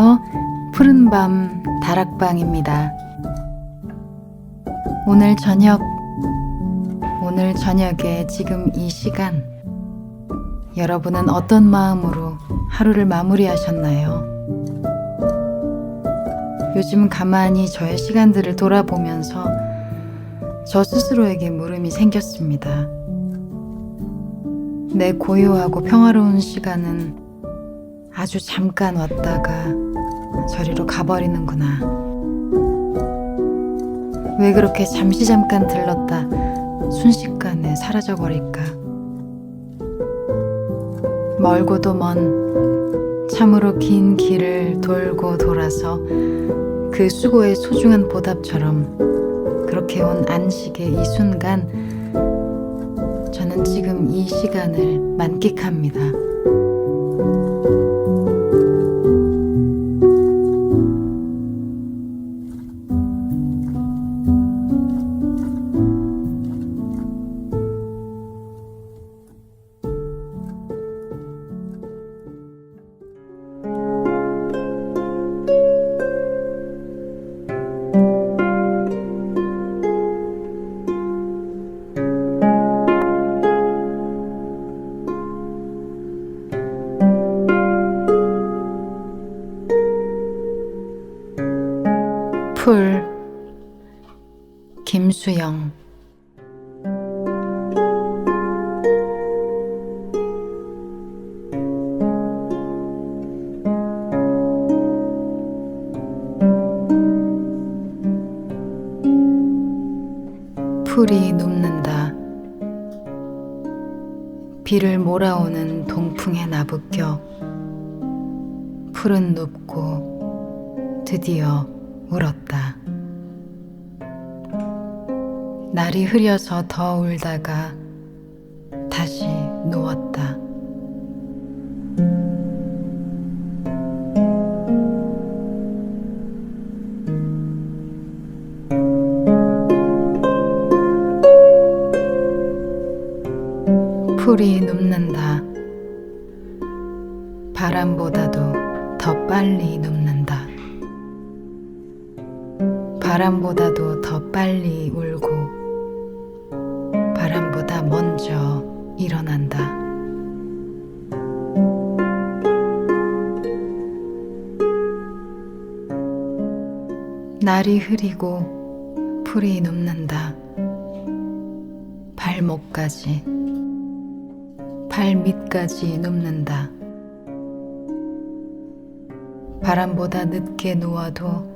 안녕하세요. 푸른밤 다락방입니다. 오늘 저녁에 지금 이 시간 여러분은 어떤 마음으로 하루를 마무리하셨나요? 요즘 가만히 저의 시간들을 돌아보면서 저 스스로에게 물음이 생겼습니다. 내 고요하고 평화로운 시간은 아주 잠깐 왔다가 저리로 가버리는구나. 왜 그렇게 잠깐 들렀다 순식간에 사라져버릴까? 멀고도 먼 참으로 긴 길을 돌고 돌아서 그 수고의 소중한 보답처럼 그렇게 온 안식의 이 순간, 저는 지금 이 시간을 만끽합니다. 풀, 김수영. 풀이 눕는다. 비를 몰아오는 동풍에 나부껴 풀은 눕고 드디어 울었다. 날이 흐려서 더 울다가 다시 누웠다. 풀이 눕는다. 바람보다도 더 빨리 눕는다. 바람보다도 더 빨리 울고 바람보다 먼저 일어난다. 날이 흐리고 풀이 눕는다. 발목까지, 발밑까지 눕는다. 바람보다 늦게 누워도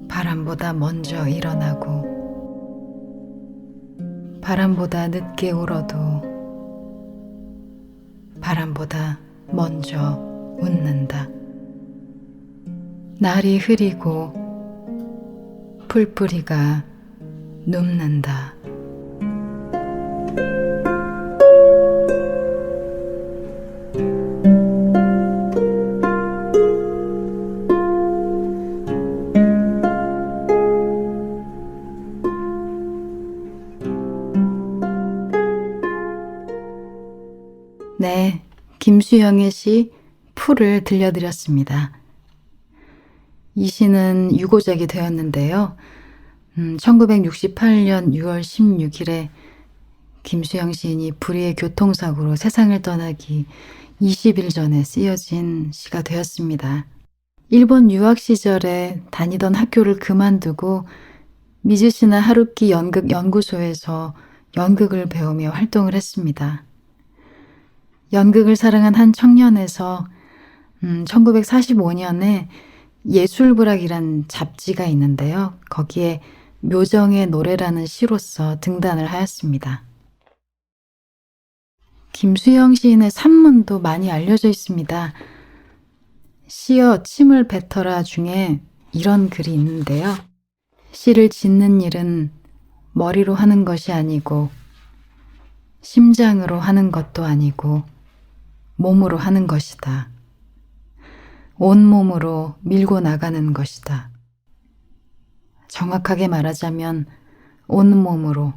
바람보다 먼저 일어나고 바람보다 늦게 울어도 바람보다 먼저 웃는다. 날이 흐리고 풀뿌리가 눕는다. 네, 김수영의 시 풀을 들려드렸습니다. 이 시는 유고작이 되었는데요. 1968년 6월 16일에 김수영 시인이 불의의 교통사고로 세상을 떠나기 20일 전에 쓰여진 시가 되었습니다. 일본 유학 시절에 다니던 학교를 그만두고 미즈시나 하루키 연극연구소에서 연극을 배우며 활동을 했습니다. 연극을 사랑한 한 청년에서 1945년에 예술부락이란 잡지가 있는데요. 거기에 묘정의 노래라는 시로서 등단을 하였습니다. 김수영 시인의 산문도 많이 알려져 있습니다. 시어 침을 뱉어라 중에 이런 글이 있는데요. 시를 짓는 일은 머리로 하는 것이 아니고 심장으로 하는 것도 아니고 몸으로 하는 것이다. 온몸으로 밀고 나가는 것이다. 정확하게 말하자면 온몸으로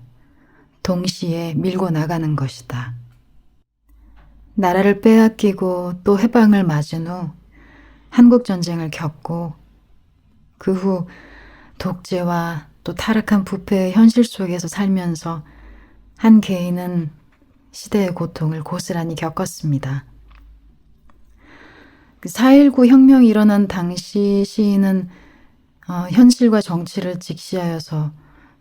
동시에 밀고 나가는 것이다. 나라를 빼앗기고 또 해방을 맞은 후 한국전쟁을 겪고 그 후 독재와 또 타락한 부패의 현실 속에서 살면서 한 개인은 시대의 고통을 고스란히 겪었습니다. 4.19 혁명이 일어난 당시 시인은 현실과 정치를 직시하여서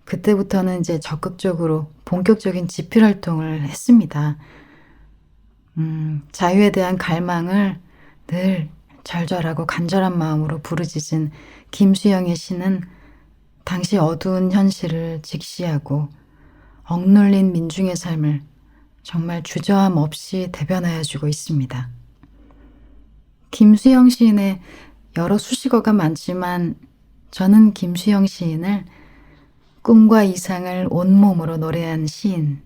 그때부터는 이제 적극적으로 본격적인 집필 활동을 했습니다. 자유에 대한 갈망을 늘 절절하고 간절한 마음으로 부르짖은 김수영의 시는 당시 어두운 현실을 직시하고 억눌린 민중의 삶을 정말 주저함 없이 대변하여 주고 있습니다. 김수영 시인의 여러 수식어가 많지만 저는 김수영 시인을 꿈과 이상을 온몸으로 노래한 시인,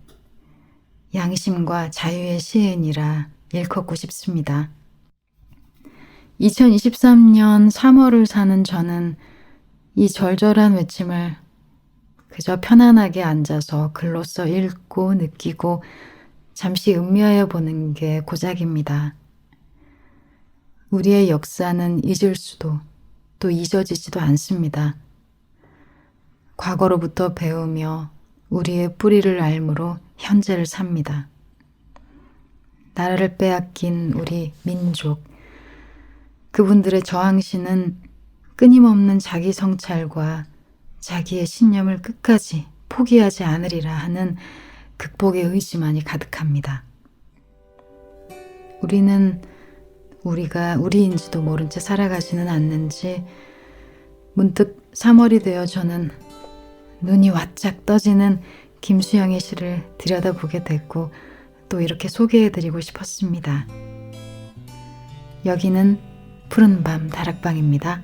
양심과 자유의 시인이라 일컫고 싶습니다. 2023년 3월을 사는 저는 이 절절한 외침을 그저 편안하게 앉아서 글로써 읽고 느끼고 잠시 음미하여 보는 게 고작입니다. 우리의 역사는 잊을 수도 또 잊어지지도 않습니다. 과거로부터 배우며 우리의 뿌리를 알므로 현재를 삽니다. 나라를 빼앗긴 우리 민족, 그분들의 저항신은 끊임없는 자기 성찰과 자기의 신념을 끝까지 포기하지 않으리라 하는 극복의 의지만이 가득합니다. 우리는 우리가 우리인지도 모른 채 살아가지는 않는지 문득 3월이 되어 저는 눈이 와짝 떠지는 김수영의 시를 들여다보게 됐고 또 이렇게 소개해드리고 싶었습니다. 여기는 푸른밤 다락방입니다.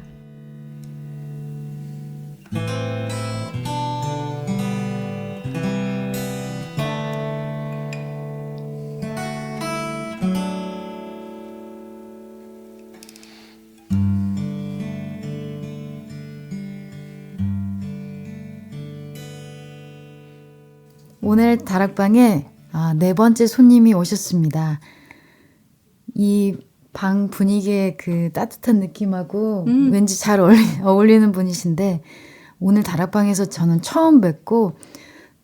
오늘 다락방에 4번째 손님이 오셨습니다. 이 방 분위기의 그 따뜻한 느낌하고 왠지 잘 어울리는 분이신데 오늘 다락방에서 저는 처음 뵙고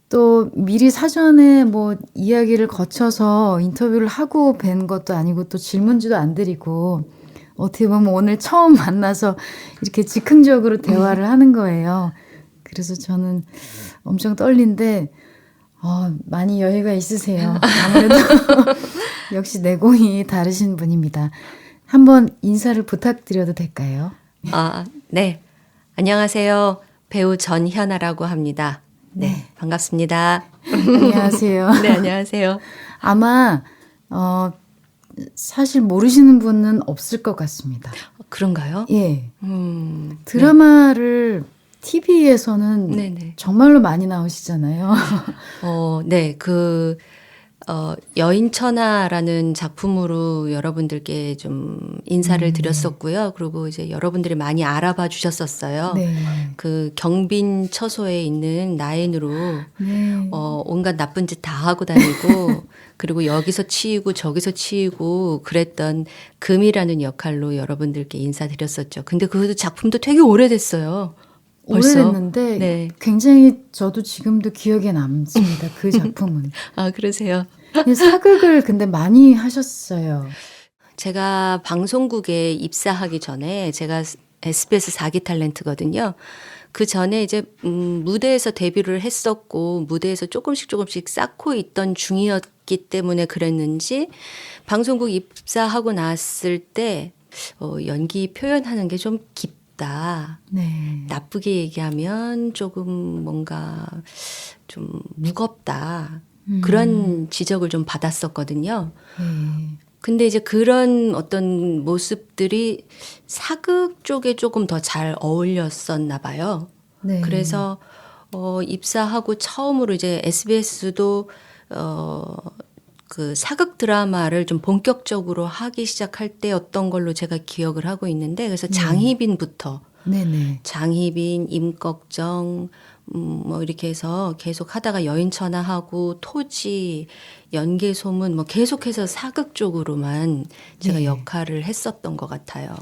또 미리 사전에 뭐 이야기를 거쳐서 인터뷰를 하고 뵌 것도 아니고 또 질문지도 안 드리고 어떻게 보면 오늘 처음 만나서 이렇게 즉흥적으로 대화를 하는 거예요. 그래서 저는 엄청 떨린데 많이 여유가 있으세요. 아무래도 역시 내공이 다르신 분입니다. 한번 인사를 부탁드려도 될까요? 네. 안녕하세요. 배우 전현아라고 합니다. 네. 반갑습니다. 안녕하세요. 네, 안녕하세요. 아마 사실 모르시는 분은 없을 것 같습니다. 그런가요? 예. 드라마를 TV에서는 네네. 정말로 많이 나오시잖아요. 네. 여인천하라는 작품으로 여러분들께 좀 인사를 드렸었고요. 그리고 이제 여러분들이 많이 알아봐 주셨었어요. 네. 그 경빈 처소에 있는 나인으로 네. 온갖 나쁜 짓 다 하고 다니고 그리고 여기서 치이고 저기서 치이고 그랬던 금이라는 역할로 여러분들께 인사드렸었죠. 근데 그 작품도 되게 오래됐어요. 벌써? 오래됐는데 네. 굉장히 저도 지금도 기억에 남습니다. 그 작품은. 그러세요? 사극을 근데 많이 하셨어요. 제가 방송국에 입사하기 전에 제가 SBS 4기 탤런트거든요. 그 전에 이제 무대에서 데뷔를 했었고 무대에서 조금씩 쌓고 있던 중이었기 때문에 그랬는지 방송국 입사하고 났을 때 연기 표현하는 게 좀 깊다. 네. 나쁘게 얘기하면 조금 뭔가 좀 무겁다. 그런 지적을 좀 받았었거든요. 근데 이제 그런 어떤 모습들이 사극 쪽에 조금 더 잘 어울렸었나 봐요. 네. 그래서 입사하고 처음으로 이제 SBS도 그 사극 드라마를 좀 본격적으로 하기 시작할 때였던 걸로 제가 기억을 하고 있는데 그래서 장희빈부터 네네. 장희빈, 임꺽정 뭐 이렇게 해서 계속 하다가 여인천하하고 토지, 연개소문 뭐 계속해서 사극 쪽으로만 제가 네. 역할을 했었던 것 같아요.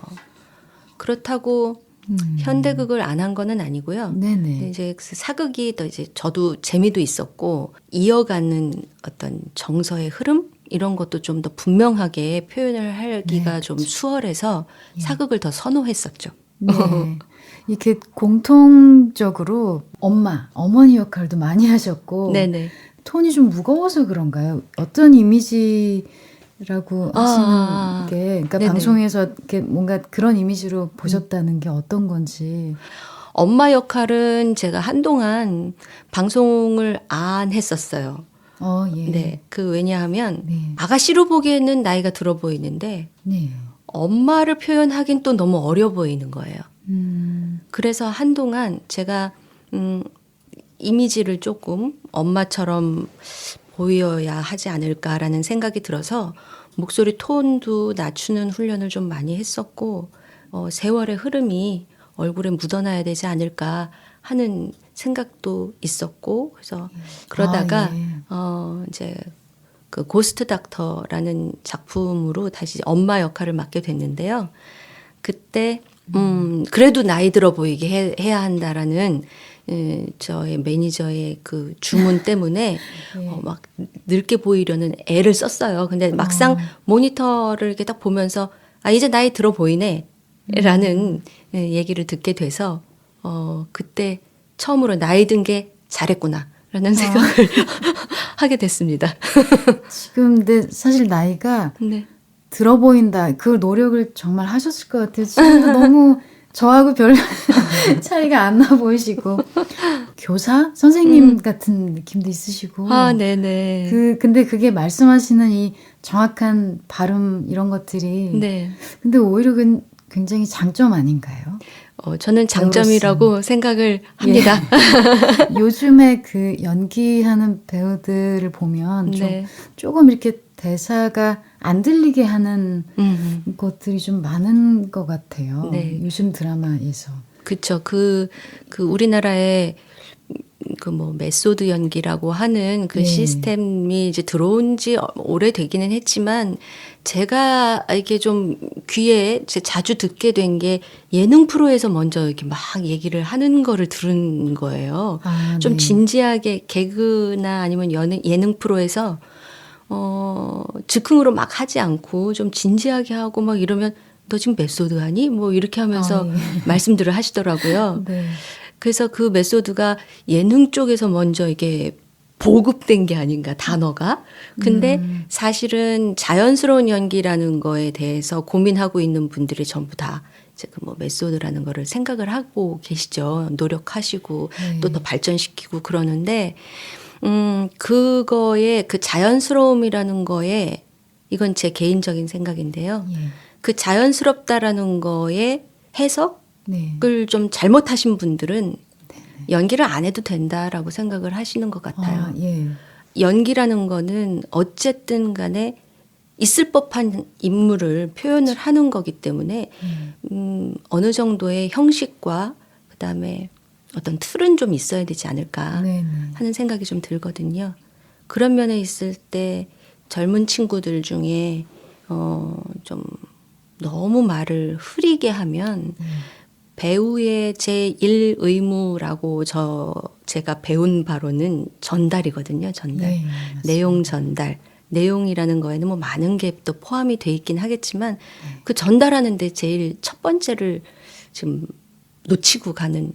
그렇다고 현대극을 안 한 거는 아니고요. 근데 네네. 이제 그 사극이 더 이제 저도 재미도 있었고 이어가는 어떤 정서의 흐름 이런 것도 좀 더 분명하게 표현을 하기가 네, 좀 수월해서 예. 사극을 더 선호했었죠. 네. 이렇게 공통적으로 어머니 역할도 많이 하셨고, 네네. 톤이 좀 무거워서 그런가요? 어떤 이미지라고 하시는 게, 그러니까 네네. 방송에서 이렇게 뭔가 그런 이미지로 보셨다는 게 어떤 건지. 엄마 역할은 제가 한동안 방송을 안 했었어요. 예. 네. 그 왜냐하면 네. 아가씨로 보기에는 나이가 들어 보이는데 네. 엄마를 표현하긴 또 너무 어려 보이는 거예요. 그래서 한동안 제가 이미지를 조금 엄마처럼 보여야 하지 않을까라는 생각이 들어서 목소리 톤도 낮추는 훈련을 좀 많이 했었고 세월의 흐름이 얼굴에 묻어나야 되지 않을까 하는 생각도 있었고 그래서 그러다가 예. 이제 그 고스트 닥터라는 작품으로 다시 엄마 역할을 맡게 됐는데요. 그때 그래도 나이 들어 보이게 해야 한다라는 저의 매니저의 그 주문 때문에 막 늙게 보이려는 애를 썼어요. 근데 막상 모니터를 이렇게 딱 보면서 이제 나이 들어 보이네 라는 얘기를 듣게 돼서 그때 처음으로 나이 든 게 잘했구나 라는 생각을 하게 됐습니다. 지금 근데 사실 나이가 네. 들어 보인다. 그 노력을 정말 하셨을 것 같아요. 지금도 너무 저하고 별 차이가 안 나 보이시고 교사 선생님 같은 느낌도 있으시고. 네네. 근데 그게 말씀하시는 이 정확한 발음 이런 것들이. 네. 근데 오히려 굉장히 장점 아닌가요? 저는 장점이라고 생각을 합니다. 예. 요즘에 그 연기하는 배우들을 보면 네. 조금 이렇게 대사가 안 들리게 하는 것들이 좀 많은 것 같아요. 네. 요즘 드라마에서. 그쵸. 그 우리나라에 그 뭐 메소드 연기라고 하는 그 예. 시스템이 이제 들어온 지 오래되기는 했지만 제가 이게 좀 귀에 자주 듣게 된 게 예능 프로에서 먼저 이렇게 막 얘기를 하는 거를 들은 거예요. 좀 네. 진지하게 개그나 아니면 예능 프로에서 즉흥으로 막 하지 않고 좀 진지하게 하고 막 이러면 너 지금 메소드 하니? 뭐 이렇게 하면서 예. 말씀들을 하시더라고요. 네. 그래서 그 메소드가 예능 쪽에서 먼저 이게 보급된 게 아닌가 단어가. 근데 사실은 자연스러운 연기라는 거에 대해서 고민하고 있는 분들이 전부 다 이제 그 뭐 메소드라는 거를 생각을 하고 계시죠. 노력하시고 네. 또 더 발전시키고 그러는데 그거에 그 자연스러움이라는 거에 이건 제 개인적인 생각인데요. 예. 그 자연스럽다라는 거에 해석 네. 을 좀 잘못하신 분들은 연기를 안 해도 된다라고 생각을 하시는 것 같아요. 예. 연기라는 거는 어쨌든 간에 있을 법한 인물을 표현을 하는 거기 때문에 어느 정도의 형식과 그다음에 어떤 틀은 좀 있어야 되지 않을까 네. 하는 생각이 좀 들거든요. 그런 면에 있을 때 젊은 친구들 중에 좀 너무 말을 흐리게 하면 배우의 제1 의무라고 제가 배운 바로는 전달이거든요. 전달. 네, 내용 전달. 내용이라는 거에는 뭐 많은 게 또 포함이 돼 있긴 하겠지만 그 전달하는데 제일 첫 번째를 지금 놓치고 가는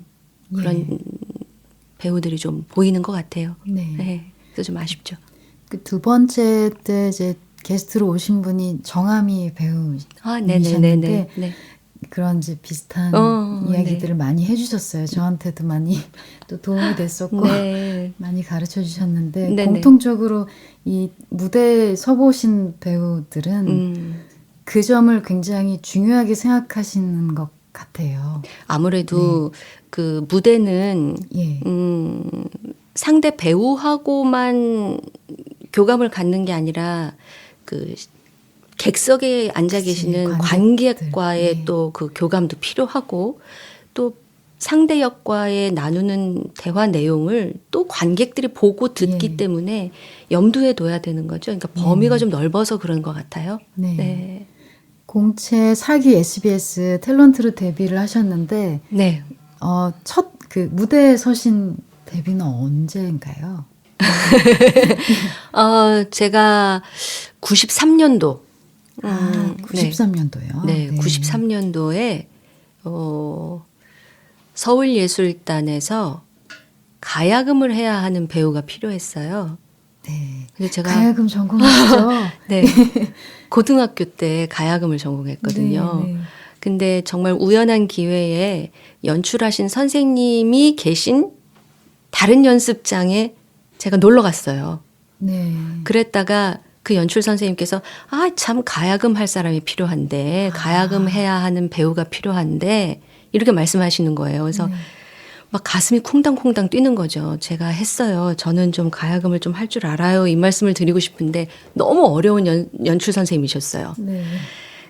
그런 배우들이 좀 보이는 것 같아요. 네. 네. 그래서 좀 아쉽죠. 그 두 번째 때 이제 게스트로 오신 분이 정하미 배우이셨는데 네네네네. 네. 그런 이제 비슷한 이야기들을 많이 해주셨어요. 저한테도 많이 또 도움이 됐었고 네. 많이 가르쳐 주셨는데 네네. 공통적으로 이 무대에 서보신 배우들은 그 점을 굉장히 중요하게 생각하시는 것 같아요. 아무래도 그 무대는 예. 상대 배우하고만 교감을 갖는 게 아니라 그 객석에 앉아 계시는 관객과의 네. 또 그 교감도 필요하고 또 상대 역과의 나누는 대화 내용을 또 관객들이 보고 듣기 때문에 염두에 둬야 되는 거죠. 그러니까 범위가 좀 넓어서 그런 것 같아요. 네. 네. 공채 사기 SBS 탤런트로 데뷔를 하셨는데 네. 첫 그 무대에 서신 데뷔는 언제인가요? 제가 93년도. 아, 93년도요? 네, 93년도에 서울예술단에서 가야금을 해야 하는 배우가 필요했어요. 네. 근데 제가 가야금 전공하시죠? 네, 고등학교 때 가야금을 전공했거든요. 네, 네. 근데 정말 우연한 기회에 연출하신 선생님이 계신 다른 연습장에 제가 놀러 갔어요. 네. 그랬다가 그 연출 선생님께서 참 가야금 할 사람이 필요한데 가야금 해야 하는 배우가 필요한데 이렇게 말씀하시는 거예요. 그래서 막 가슴이 쿵당쿵당 뛰는 거죠. 제가 했어요. 저는 좀 가야금을 좀 할 줄 알아요. 이 말씀을 드리고 싶은데 너무 어려운 연출 선생님이셨어요. 네.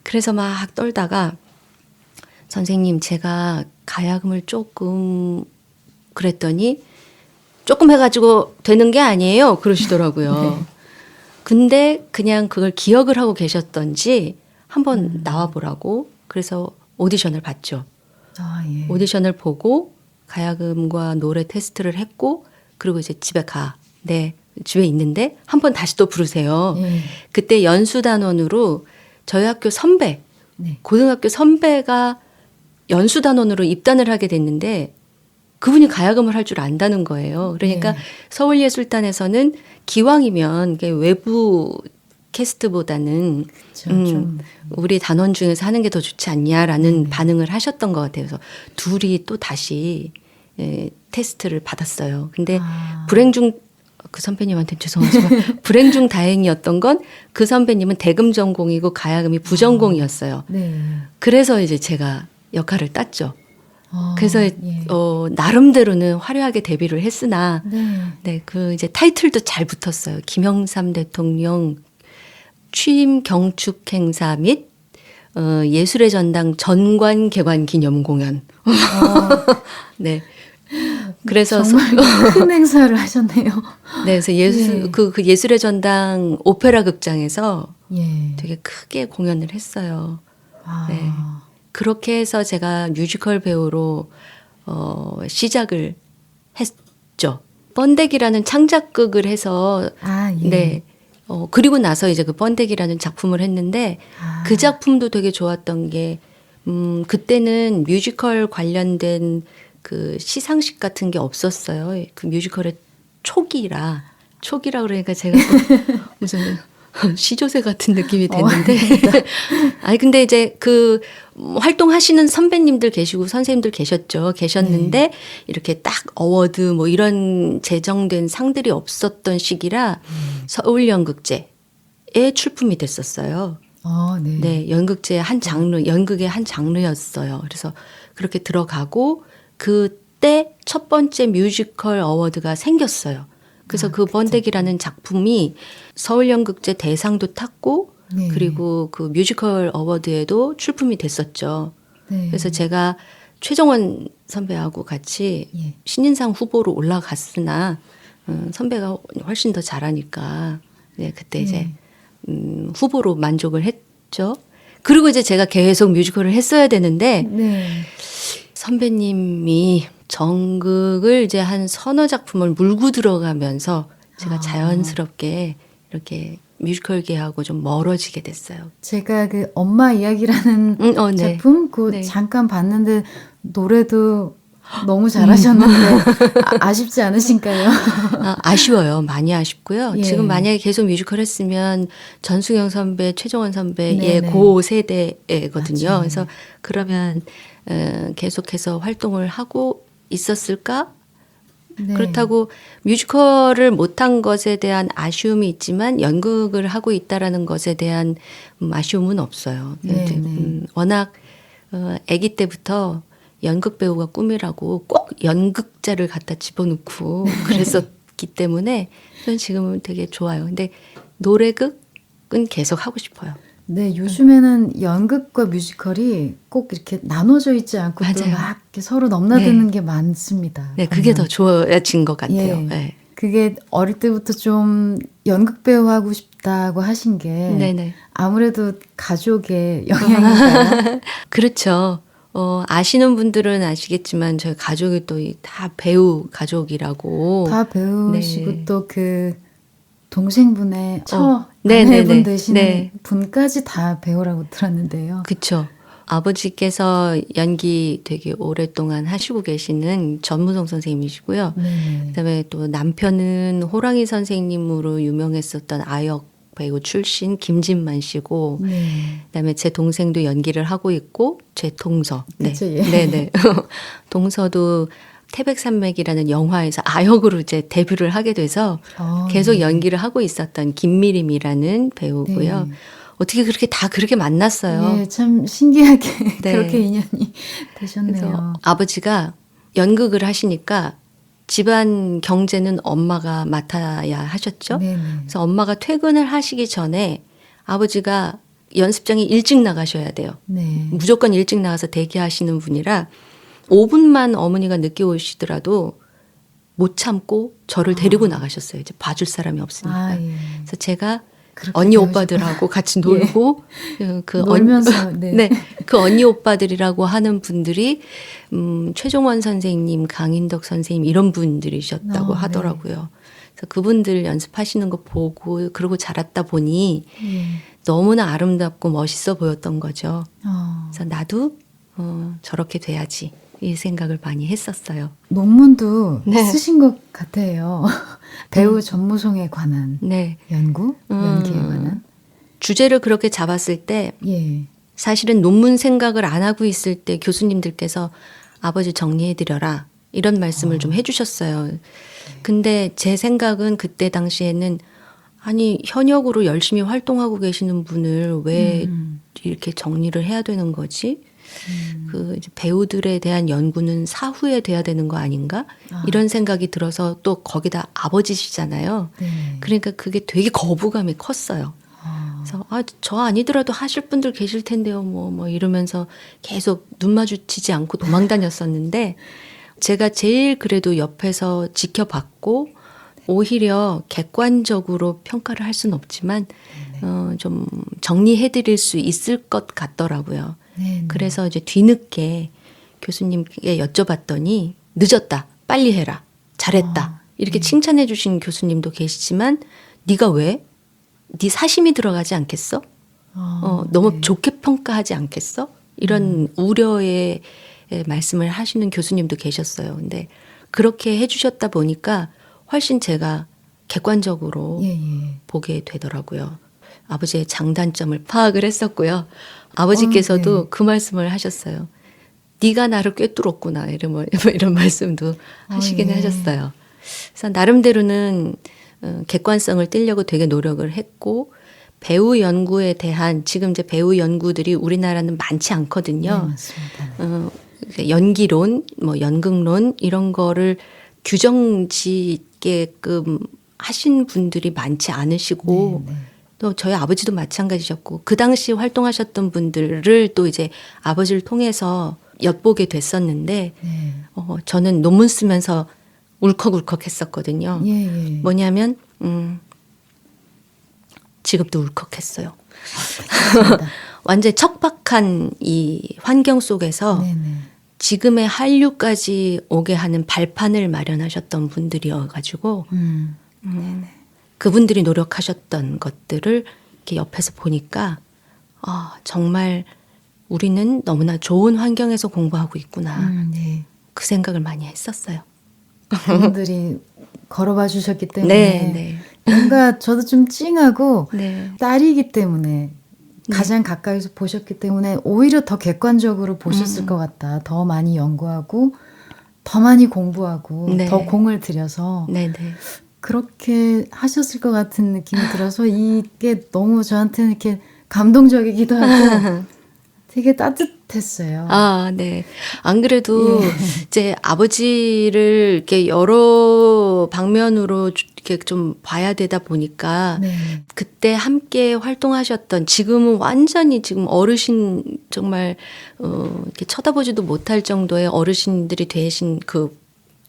그래서 막 떨다가 선생님 제가 가야금을 조금 그랬더니 조금 해가지고 되는 게 아니에요. 그러시더라고요. 네. 근데 그냥 그걸 기억을 하고 계셨던지 한번 나와보라고 그래서 오디션을 봤죠. 아, 예. 오디션을 보고 가야금과 노래 테스트를 했고 그리고 이제 집에 네, 집에 있는데 한번 다시 또 부르세요. 예. 그때 연수단원으로 저희 학교 선배, 네. 고등학교 선배가 연수단원으로 입단을 하게 됐는데 그분이 가야금을 할 줄 안다는 거예요. 그러니까 네. 서울예술단에서는 기왕이면 외부 캐스트보다는 그렇죠. 좀 우리 단원 중에서 하는 게 더 좋지 않냐라는 반응을 하셨던 것 같아요. 그래서 둘이 또 다시 테스트를 받았어요. 근데 불행 중 그 선배님한테 죄송하지만 불행 중 다행이었던 건 그 선배님은 대금 전공이고 가야금이 부전공이었어요. 네. 그래서 이제 제가 역할을 땄죠. 그래서 예. 나름대로는 화려하게 데뷔를 했으나 네. 그 이제 타이틀도 잘 붙었어요. 김영삼 대통령 취임 경축 행사 및 예술의 전당 전관 개관 기념 공연. 네. 그래서 정말 큰 행사를 하셨네요. 네, 그래서 네. 그 예술의 전당 오페라 극장에서 예. 되게 크게 공연을 했어요. 아. 네. 그렇게 해서 제가 뮤지컬 배우로 시작을 했죠. 번데기라는 창작극을 해서 예. 네. 그리고 나서 이제 그 번데기라는 작품을 했는데 그 작품도 되게 좋았던 게 그때는 뮤지컬 관련된 그 시상식 같은 게 없었어요. 그 뮤지컬의 초기라 그러니까 제가 또 무슨 시조새 같은 느낌이 됐는데 아니 근데 이제 그 활동하시는 선배님들 계시고 선생님들 계셨는데 이렇게 딱 어워드 뭐 이런 제정된 상들이 없었던 시기라 서울연극제에 출품이 됐었어요. 네. 네, 연극제의 한 장르, 연극의 한 장르였어요. 그래서 그렇게 들어가고 그때 첫 번째 뮤지컬 어워드가 생겼어요. 그래서 그 번데기라는 작품이 서울연극제 대상도 탔고 네. 그리고 그 뮤지컬 어워드에도 출품이 됐었죠. 네. 그래서 제가 최정원 선배하고 같이 예. 신인상 후보로 올라갔으나 선배가 훨씬 더 잘하니까 네, 그때 이제 후보로 만족을 했죠. 그리고 이제 제가 계속 뮤지컬을 했어야 되는데 네. 선배님이 정극을 이제 한 서너 작품을 물고 들어가면서 제가 자연스럽게 이렇게 뮤지컬계하고 좀 멀어지게 됐어요. 제가 그 엄마 이야기라는 네. 작품 네. 잠깐 봤는데 노래도 너무 잘하셨는데 아쉽지 않으신가요? 아쉬워요. 많이 아쉽고요. 예. 지금 만약에 계속 뮤지컬 했으면 전수경 선배, 최정원 선배의 네네. 고 세대거든요. 맞죠. 그래서 그러면 계속해서 활동을 하고 있었을까? 네. 그렇다고 뮤지컬을 못한 것에 대한 아쉬움이 있지만 연극을 하고 있다라는 것에 대한 아쉬움은 없어요. 네, 이제, 네. 워낙 아기 때부터 연극 배우가 꿈이라고 꼭 연극자를 갖다 집어넣고 그랬었기 때문에 저는 지금은 되게 좋아요. 근데 노래극은 계속 하고 싶어요. 네, 요즘에는 연극과 뮤지컬이 꼭 이렇게 나눠져 있지 않고 또 맞아요. 막 이렇게 서로 넘나드는 게 많습니다. 네, 그게 더 보면. 좋아진 것 같아요. 예. 네. 그게 어릴 때부터 좀 연극 배우 하고 있다고 하신 게 네네. 아무래도 가족의 영향인가요? 그렇죠. 아시는 분들은 아시겠지만 저희 가족이 또 다 배우 가족이라고. 다 배우시고 네. 또 그 동생분의 처 네네네. 아내분 되시는 네. 분까지 다 배우라고 들었는데요. 그쵸. 아버지께서 연기 되게 오랫동안 하시고 계시는 전무성 선생님이시고요. 네. 그다음에 또 남편은 호랑이 선생님으로 유명했었던 아역 배우 출신 김진만 씨고, 네. 그다음에 제 동생도 연기를 하고 있고, 제 동서. 네. 그쵸, 예. 네네. 동서도 태백산맥이라는 영화에서 아역으로 이제 데뷔를 하게 돼서 계속 네. 연기를 하고 있었던 김미림이라는 배우고요. 네. 어떻게 그렇게 다 그렇게 만났어요. 예, 참 신기하게 네. 그렇게 인연이 되셨네요. 그래서 아버지가 연극을 하시니까 집안 경제는 엄마가 맡아야 하셨죠. 네네. 그래서 엄마가 퇴근을 하시기 전에 아버지가 연습장에 일찍 나가셔야 돼요. 네. 무조건 일찍 나가서 대기하시는 분이라 5분만 어머니가 늦게 오시더라도 못 참고 저를 데리고 나가셨어요. 이제 봐줄 사람이 없으니까. 아, 예. 그래서 제가 그렇게 언니 배우셨구나. 오빠들하고 같이 놀고 그 놀면서 네. 네, 그 언니 오빠들이라고 하는 분들이 최종원 선생님, 강인덕 선생님 이런 분들이셨다고 네. 하더라고요. 그래서 그분들 연습하시는 거 보고 그러고 자랐다 보니 예. 너무나 아름답고 멋있어 보였던 거죠. 그래서 나도 저렇게 돼야지 이 생각을 많이 했었어요. 논문도 네. 쓰신 것 같아요. 배우 전무송에 관한 네, 연구, 연기에 관한. 주제를 그렇게 잡았을 때 예. 사실은 논문 생각을 안 하고 있을 때 교수님들께서 아버지 정리해드려라 이런 말씀을 좀 해주셨어요. 근데 제 생각은 그때 당시에는 아니 현역으로 열심히 활동하고 계시는 분을 왜 이렇게 정리를 해야 되는 거지? 그 이제 배우들에 대한 연구는 사후에 돼야 되는 거 아닌가? 이런 생각이 들어서 또 거기다 아버지시잖아요. 네. 그러니까 그게 되게 거부감이 컸어요. 그래서 저 아니더라도 하실 분들 계실 텐데요. 뭐 이러면서 계속 눈 마주치지 않고 도망 다녔었는데 제가 제일 그래도 옆에서 지켜봤고 오히려 객관적으로 평가를 할 수는 없지만 좀 정리해드릴 수 있을 것 같더라고요. 네. 그래서 이제 뒤늦게 교수님께 여쭤봤더니 늦었다. 빨리 해라. 잘했다. 이렇게 칭찬해 주신 교수님도 계시지만 네가 왜? 네 사심이 들어가지 않겠어? 너무 좋게 평가하지 않겠어? 이런 우려의 말씀을 하시는 교수님도 계셨어요. 근데 그렇게 해주셨다 보니까 훨씬 제가 객관적으로 예, 예. 보게 되더라고요. 아버지의 장단점을 파악을 했었고요. 아버지께서도 네. 그 말씀을 하셨어요. 네가 나를 꿰뚫었구나 이런 말씀도 하시긴 예. 하셨어요. 그래서 나름대로는 객관성을 띠려고 되게 노력을 했고 배우 연구에 대한 지금 이제 배우 연구들이 우리나라는 많지 않거든요. 네, 맞습니다. 연기론, 뭐 연극론 이런 거를 규정짓게끔 하신 분들이 많지 않으시고 네. 또 저희 아버지도 마찬가지셨고 그 당시 활동하셨던 분들을 또 이제 아버지를 통해서 엿보게 됐었는데 네. 저는 논문 쓰면서 울컥울컥 했었거든요. 예, 예. 뭐냐면 지금도 울컥했어요. 맞습니다. 완전히 척박한 이 환경 속에서 네네. 지금의 한류까지 오게 하는 발판을 마련하셨던 분들이어가지고 그분들이 노력하셨던 것들을 이렇게 옆에서 보니까 정말 우리는 너무나 좋은 환경에서 공부하고 있구나. 네. 그 생각을 많이 했었어요. 그분들이 걸어봐 주셨기 때문에 네. 뭔가 저도 좀 찡하고 네. 딸이기 때문에 가장 가까이서 보셨기 때문에 오히려 더 객관적으로 보셨을 것 같다. 더 많이 연구하고 더 많이 공부하고 네. 더 공을 들여서 네네. 그렇게 하셨을 것 같은 느낌이 들어서 이게 너무 저한테는 이렇게 감동적이기도 하고 되게 따뜻했어요. 네. 안 그래도 예. 이제 아버지를 이렇게 여러 방면으로 이렇게 좀 봐야 되다 보니까 네. 그때 함께 활동하셨던 지금은 완전히 지금 어르신 정말 이렇게 쳐다보지도 못할 정도의 어르신들이 되신 그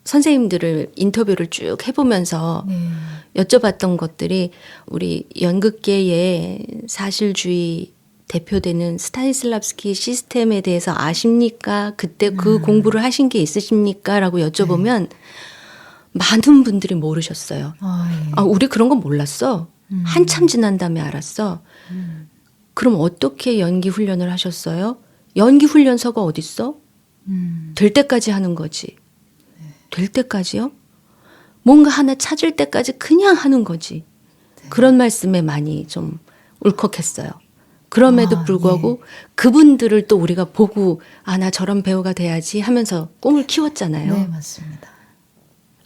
선생님들을 인터뷰를 쭉 해보면서 네. 여쭤봤던 것들이 우리 연극계의 사실주의 대표되는 스타니슬랍스키 시스템에 대해서 아십니까? 그때 그 공부를 하신 게 있으십니까? 라고 여쭤보면 많은 분들이 모르셨어요. 예. 아, 우리 그런 건 몰랐어. 한참 지난 다음에 알았어. 그럼 어떻게 연기 훈련을 하셨어요? 연기 훈련서가 어딨어? 될 때까지 하는 거지. 될 때까지요? 뭔가 하나 찾을 때까지 그냥 하는 거지. 그런 말씀에 많이 좀 울컥했어요. 그럼에도 불구하고 그분들을 또 우리가 보고 아, 나 저런 배우가 돼야지 하면서 꿈을 키웠잖아요. 네, 맞습니다.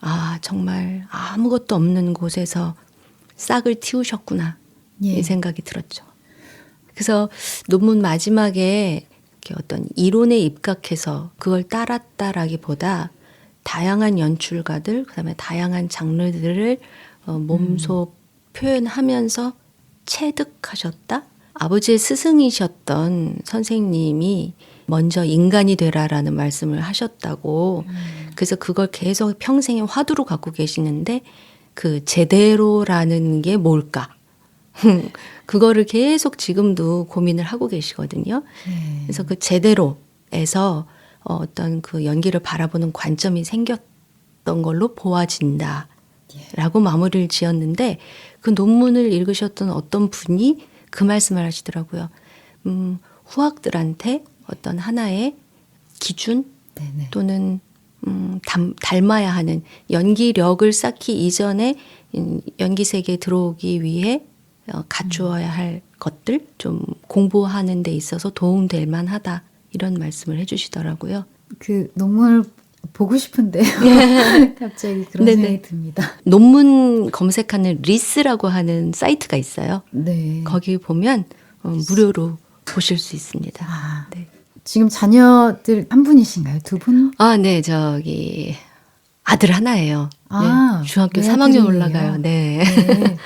아, 정말 아무것도 없는 곳에서 싹을 틔우셨구나. 예. 이 생각이 들었죠. 그래서 논문 마지막에 이렇게 어떤 이론에 입각해서 그걸 따랐다라기보다 다양한 연출가들, 그다음에 다양한 장르들을 몸소 표현하면서 체득하셨다. 아버지의 스승이셨던 선생님이 먼저 인간이 되라라는 말씀을 하셨다고. 그래서 그걸 계속 평생의 화두로 갖고 계시는데 그 제대로라는 게 뭘까? 그거를 계속 지금도 고민을 하고 계시거든요. 그래서 그 제대로에서 어떤 그 연기를 바라보는 관점이 생겼던 걸로 보아진다라고 마무리를 지었는데 그 논문을 읽으셨던 어떤 분이 그 말씀을 하시더라고요. 후학들한테 어떤 하나의 기준 네네. 또는 닮아야 하는 연기력을 쌓기 이전에 연기 세계에 들어오기 위해 갖추어야 할 것들 좀 공부하는 데 있어서 도움될 만하다 이런 말씀을 해주시더라고요. 그 논문을 보고 싶은데요. 갑자기 그런 네네. 생각이 듭니다. 논문 검색하는 리스라고 하는 사이트가 있어요. 네. 거기 보면 무료로 보실 수 있습니다. 아, 네. 지금 자녀들 한 분이신가요? 두 분? 아, 네, 저기 아들 하나예요. 아, 네, 중학교 네, 3학년 아들이에요. 올라가요. 네. 네.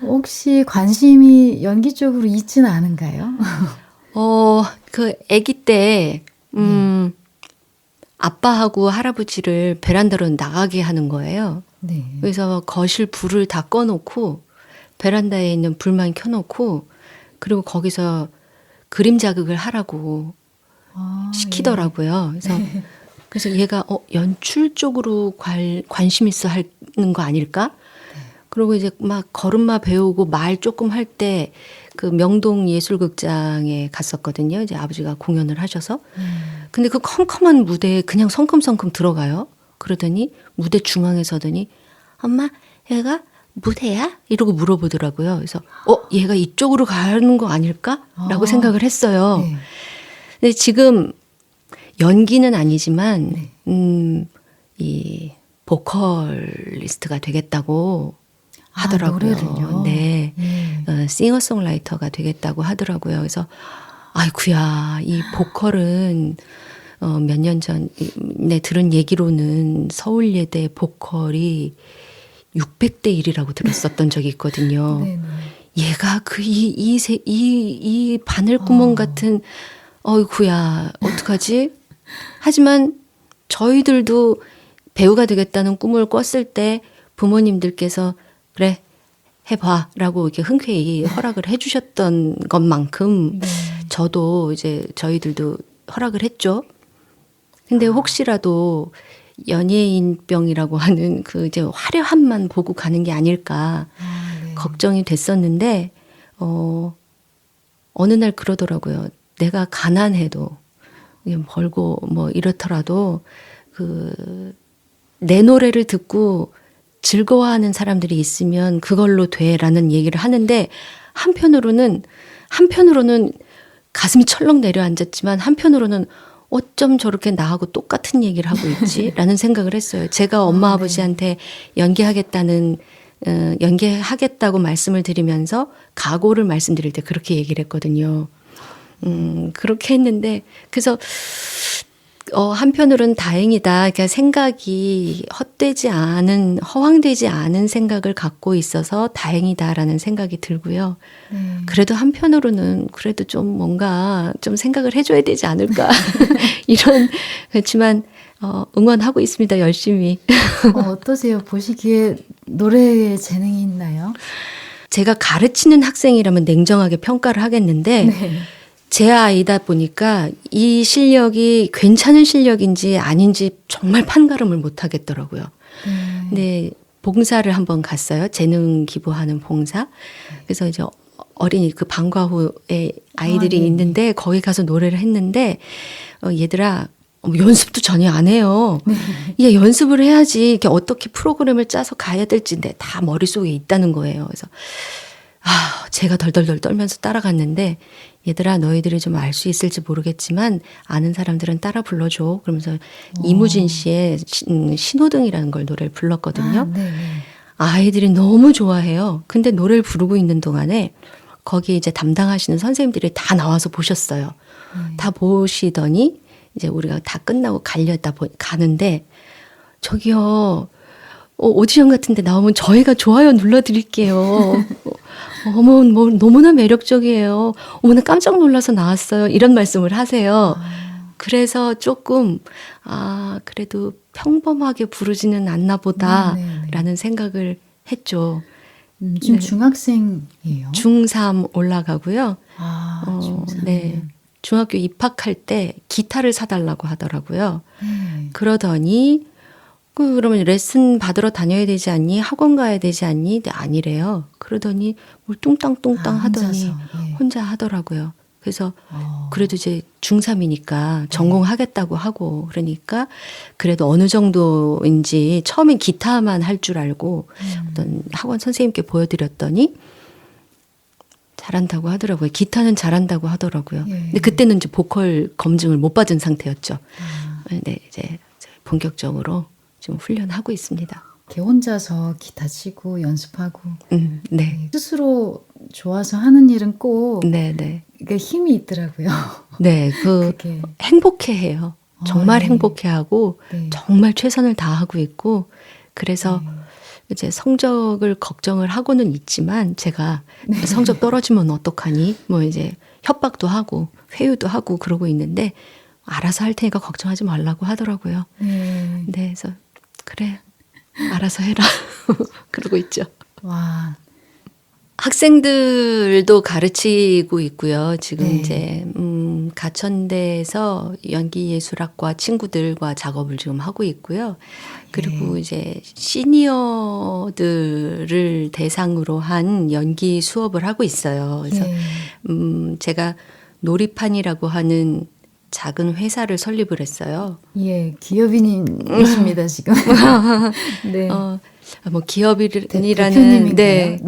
혹시 관심이 연기 쪽으로 있지는 않은가요? 그 아기 때 아빠하고 할아버지를 베란다로 나가게 하는 거예요. 네. 그래서 거실 불을 다 꺼놓고 베란다에 있는 불만 켜놓고 그리고 거기서 그림 자극을 하라고 아, 시키더라고요. 그래서 얘가 연출 쪽으로 관심 있어 하는 거 아닐까? 그리고 이제 막 걸음마 배우고 말 조금 할 때 그 명동 예술극장에 갔었거든요. 이제 아버지가 공연을 하셔서. 근데 그 컴컴한 무대에 그냥 성큼성큼 들어가요. 그러더니 무대 중앙에 서더니 엄마 얘가 무대야? 이러고 물어보더라고요. 그래서 얘가 이쪽으로 가는 거 아닐까? 라고 생각을 했어요. 네. 근데 지금 연기는 아니지만 이 보컬리스트가 되겠다고 하더라고요. 노래를요? 네. 싱어송라이터가 되겠다고 하더라고요. 그래서 아이쿠야 이 보컬은 몇 년 전에 들은 얘기로는 서울예대 보컬이 600대 1이라고 들었었던 적이 있거든요. 네네. 얘가 이 바늘구멍 같은 어이구야 어떡하지? 하지만 저희들도 배우가 되겠다는 꿈을 꿨을 때 부모님들께서 그래 해봐라고 이렇게 흔쾌히 허락을 해주셨던 것만큼 저도 이제 저희들도 허락을 했죠. 근데 혹시라도 연예인병이라고 하는 그 이제 화려함만 보고 가는 게 아닐까 걱정이 됐었는데 어느 날 그러더라고요. 내가 가난해도 벌고 뭐 이렇더라도 내 노래를 듣고 즐거워하는 사람들이 있으면 그걸로 돼라는 얘기를 하는데 한편으로는 가슴이 철렁 내려앉았지만 한편으로는 어쩜 저렇게 나하고 똑같은 얘기를 하고 있지라는 생각을 했어요. 제가 엄마 아버지한테 연기하겠다고 말씀을 드리면서 각오를 말씀드릴 때 그렇게 얘기를 했거든요. 그렇게 했는데 그래서 한편으로는 다행이다. 그러니까 생각이 허황되지 않은 생각을 갖고 있어서 다행이다라는 생각이 들고요. 그래도 한편으로는 그래도 좀 뭔가 좀 생각을 해줘야 되지 않을까. 그렇지만, 응원하고 있습니다. 열심히. 어떠세요? 보시기에 노래에 재능이 있나요? 제가 가르치는 학생이라면 냉정하게 평가를 하겠는데 네. 제 아이다 보니까 이 실력이 괜찮은 실력인지 아닌지 정말 판가름을 못 하겠더라고요. 근데 봉사를 한번 갔어요. 재능 기부하는 봉사. 그래서 이제 어린이 그 방과 후에 아이들이 네. 있는데 거기 가서 노래를 했는데 얘들아 연습도 전혀 안 해요. 이게 연습을 해야지 이게 어떻게 프로그램을 짜서 가야 될지 다 머릿속에 있다는 거예요. 그래서 제가 덜덜덜 떨면서 따라갔는데 얘들아 너희들이 좀 알 수 있을지 모르겠지만 아는 사람들은 따라 불러줘. 그러면서 이무진 씨의 신호등이라는 걸 노래를 불렀거든요. 네. 아이들이 너무 좋아해요. 근데 노래를 부르고 있는 동안에 거기 이제 담당하시는 선생님들이 다 나와서 보셨어요. 다 보시더니 이제 우리가 다 끝나고 가는데 저기요 오디션 같은데 나오면 저희가 좋아요 눌러드릴게요. 어머 뭐 너무나 매력적이에요. 어머나 깜짝 놀라서 나왔어요. 이런 말씀을 하세요. 그래서 조금 그래도 평범하게 부르지는 않나 보다라는 생각을 했죠. 지금 중학생이에요? 중3 올라가고요. 중3. 네. 중학교 입학할 때 기타를 사달라고 하더라고요. 네. 그러더니 그러면 레슨 받으러 다녀야 되지 않니? 학원 가야 되지 않니? 네, 아니래요. 그러더니 뭘 뚱땅뚱땅 하더니 혼자 하더라고요. 그래서 그래도 이제 중3이니까 전공하겠다고 하고 그러니까 그래도 어느 정도인지 처음엔 기타만 할 줄 알고 어떤 학원 선생님께 보여드렸더니 잘한다고 하더라고요. 기타는 잘한다고 하더라고요. 근데 그때는 이제 보컬 검증을 못 받은 상태였죠. 네, 이제 본격적으로 좀 훈련하고 있습니다. 이렇게 혼자서 기타 치고 연습하고 네. 스스로 좋아서 하는 일은 꼭 네. 이게 힘이 있더라고요. 네, 그게. 행복해해요. 정말 네. 행복해하고 네. 정말 최선을 다하고 있고 그래서 이제 성적을 걱정을 하고는 있지만 제가 성적 떨어지면 어떡하니? 뭐 이제 협박도 하고 회유도 하고 그러고 있는데 알아서 할 테니까 걱정하지 말라고 하더라고요. 네. 네, 그래서 그래 알아서 해라 그러고 있죠. 와. 학생들도 가르치고 있고요. 지금 네. 이제 가천대에서 연기예술학과 친구들과 작업을 지금 하고 있고요. 그리고 이제 시니어들을 대상으로 한 연기 수업을 하고 있어요. 그래서 제가 놀이판이라고 하는 작은 회사를 설립을 했어요. 예, 기업인이십니다 지금. 네. 뭐 기업인이라는 대표님인가요? 네.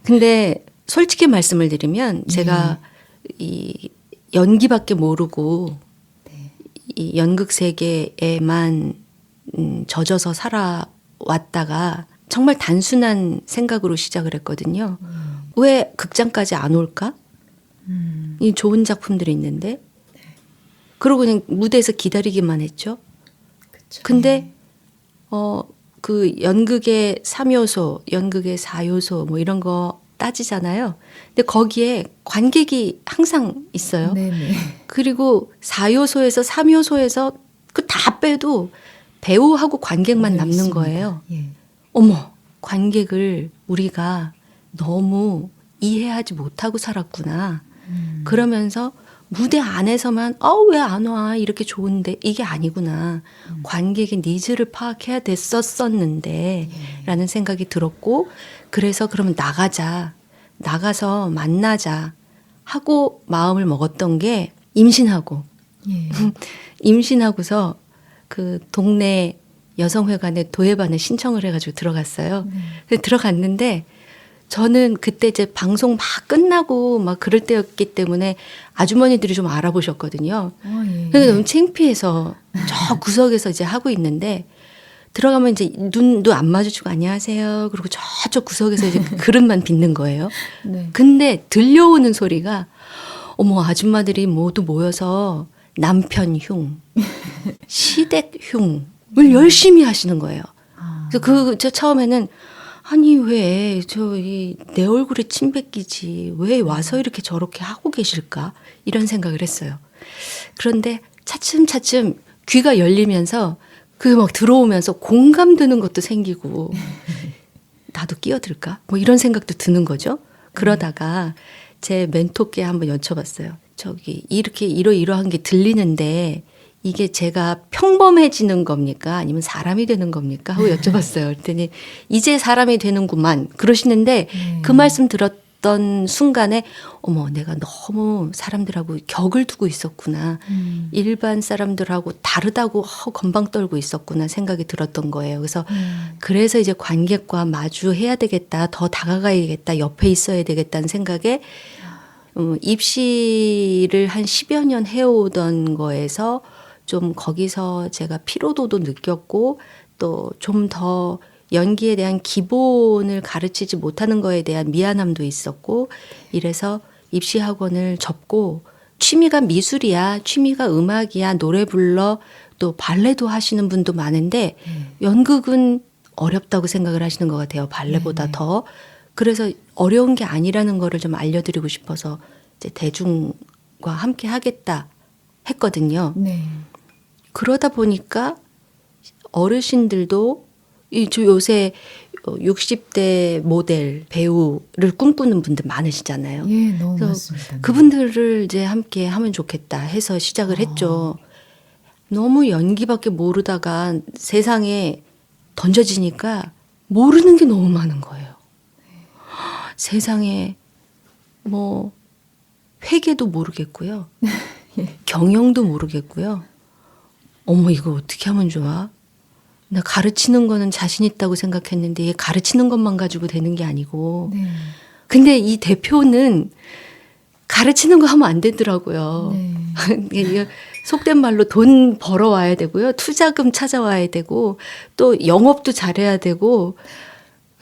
근데 솔직히 말씀을 드리면 제가 이 연기밖에 모르고 이 연극 세계에만 젖어서 살아왔다가 정말 단순한 생각으로 시작을 했거든요. 왜 극장까지 안 올까? 이 좋은 작품들이 있는데 그러고 그냥 무대에서 기다리기만 했죠. 그쵸. 근데 그 연극의 3요소, 연극의 4요소 뭐 이런 거 따지잖아요. 근데 거기에 관객이 항상 있어요. 네네. 그리고 4요소에서 3요소에서 그 다 빼도 배우하고 관객만 남는 있습니다. 거예요. 예. 어머, 관객을 우리가 너무 이해하지 못하고 살았구나. 그러면서 무대 안에서만 왜 안 와? 이렇게 좋은데 이게 아니구나. 관객의 니즈를 파악해야 됐었었는데 라는 생각이 들었고 그래서 그러면 나가서 만나자 하고 마음을 먹었던 게 임신하고 임신하고서 그 동네 여성회관에 도예반에 신청을 해가지고 들어갔어요. 그래서 들어갔는데 저는 그때 이제 방송 막 끝나고 막 그럴 때였기 때문에 아주머니들이 좀 알아보셨거든요. 그래서 너무 창피해서 저 구석에서 이제 하고 있는데 들어가면 이제 눈도 안 마주치고 안녕하세요. 그리고 저쪽 구석에서 이제 그릇만 빚는 거예요. 네. 근데 들려오는 소리가 어머 아줌마들이 모두 모여서 남편 흉, 시댁 흉을 열심히 하시는 거예요. 그래서 저 처음에는 아니 왜 내 얼굴에 침 뱉기지 왜 와서 이렇게 저렇게 하고 계실까 이런 생각을 했어요. 그런데 차츰 귀가 열리면서 그게 막 들어오면서 공감되는 것도 생기고 나도 끼어들까? 뭐 이런 생각도 드는 거죠. 그러다가 제 멘토께 한번 여쭤봤어요. 저기 이렇게 이러이러한 게 들리는데 이게 제가 평범해지는 겁니까? 아니면 사람이 되는 겁니까? 하고 여쭤봤어요. 그랬더니 이제 사람이 되는구만 그러시는데 그 말씀 들었던 순간에 어머 내가 너무 사람들하고 격을 두고 있었구나. 일반 사람들하고 다르다고 건방 떨고 있었구나 생각이 들었던 거예요. 그래서 이제 관객과 마주해야 되겠다. 더 다가가야겠다. 옆에 있어야 되겠다는 생각에 입시를 한 10여 년 해오던 거에서 좀 거기서 제가 피로도도 느꼈고 또 좀 더 연기에 대한 기본을 가르치지 못하는 거에 대한 미안함도 있었고 이래서 입시 학원을 접고 취미가 미술이야, 취미가 음악이야, 노래 불러 또 발레도 하시는 분도 많은데 연극은 어렵다고 생각을 하시는 것 같아요. 발레보다 더. 그래서 어려운 게 아니라는 거를 좀 알려드리고 싶어서 이제 대중과 함께 하겠다 했거든요. 네. 그러다 보니까 어르신들도 저 요새 60대 모델 배우를 꿈꾸는 분들 많으시잖아요. 예, 너무 그래서 맞습니다. 그분들을 이제 함께 하면 좋겠다 해서 시작을 했죠. 너무 연기밖에 모르다가 세상에 던져지니까 모르는 게 너무 많은 거예요. 세상에 뭐 회계도 모르겠고요. 경영도 모르겠고요. 어머 이거 어떻게 하면 좋아? 나 가르치는 거는 자신 있다고 생각했는데 얘 가르치는 것만 가지고 되는 게 아니고 네. 근데 이 대표는 가르치는 거 하면 안 되더라고요. 네. 이게 속된 말로 돈 벌어와야 되고요. 투자금 찾아와야 되고 또 영업도 잘해야 되고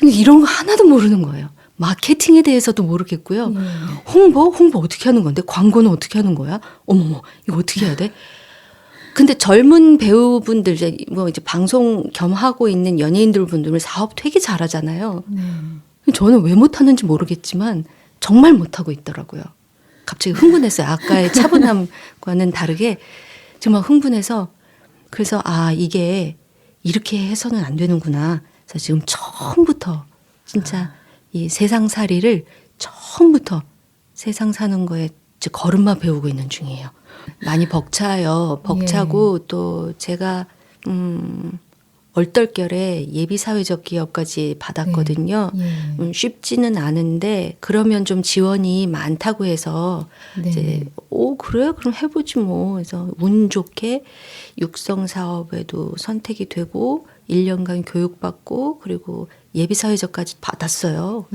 이런 거 하나도 모르는 거예요. 마케팅에 대해서도 모르겠고요. 홍보 어떻게 하는 건데 광고는 어떻게 하는 거야? 어머머 이거 어떻게 해야 돼? 근데 젊은 배우분들 이제 방송 겸 하고 있는 연예인들 분들은 사업 되게 잘하잖아요. 네. 저는 왜 못하는지 모르겠지만 정말 못하고 있더라고요. 갑자기 흥분했어요. 아까의 차분함과는 다르게 정말 흥분해서 그래서 이게 이렇게 해서는 안 되는구나. 그래서 지금 처음부터 진짜 이 세상살이를 처음부터 세상 사는 거에 걸음마 배우고 있는 중이에요. 많이 벅차요. 벅차고 또 제가 얼떨결에 예비사회적 기업까지 받았거든요. 쉽지는 않은데 그러면 좀 지원이 많다고 해서 이제 그래 그럼 해보지 뭐. 그래서 운 좋게 육성 사업에도 선택이 되고 1년간 교육받고 그리고 예비사회적까지 받았어요.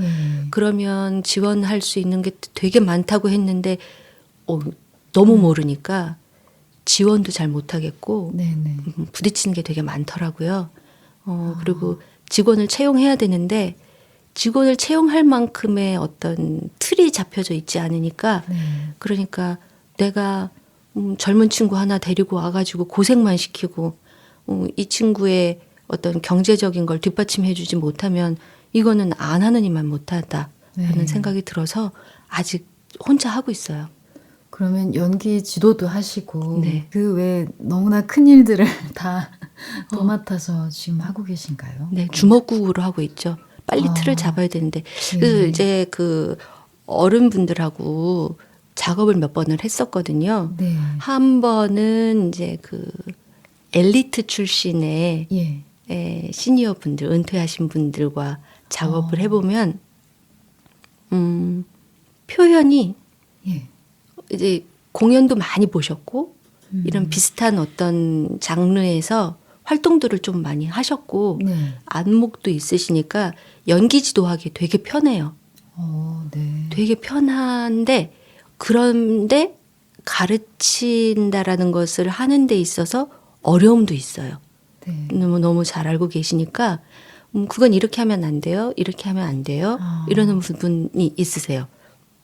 그러면 지원할 수 있는 게 되게 많다고 했는데 너무 모르니까 지원도 잘 못하겠고 부딪히는 게 되게 많더라고요. 그리고 직원을 채용해야 되는데 직원을 채용할 만큼의 어떤 틀이 잡혀져 있지 않으니까 그러니까 내가 젊은 친구 하나 데리고 와가지고 고생만 시키고 이 친구의 어떤 경제적인 걸 뒷받침해 주지 못하면 이거는 안 하는 이만 못하다라는 생각이 들어서 아직 혼자 하고 있어요. 그러면 연기 지도도 하시고 그 외에 너무나 큰 일들을 다 도맡아서 지금 하고 계신가요? 네, 주먹국으로 하고 있죠. 빨리 틀을 잡아야 되는데 그래서 이제 그 어른분들하고 작업을 몇 번을 했었거든요. 한 번은 이제 그 엘리트 출신의 시니어 분들, 은퇴하신 분들과 작업을 해보면 표현이 이제 공연도 많이 보셨고 이런 비슷한 어떤 장르에서 활동들을 좀 많이 하셨고 안목도 있으시니까 연기 지도하기 되게 편해요. 되게 편한데 그런데 가르친다라는 것을 하는 데 있어서 어려움도 있어요. 너무 잘 알고 계시니까 그건 이렇게 하면 안 돼요. 이렇게 하면 안 돼요. 이러는 부분이 있으세요.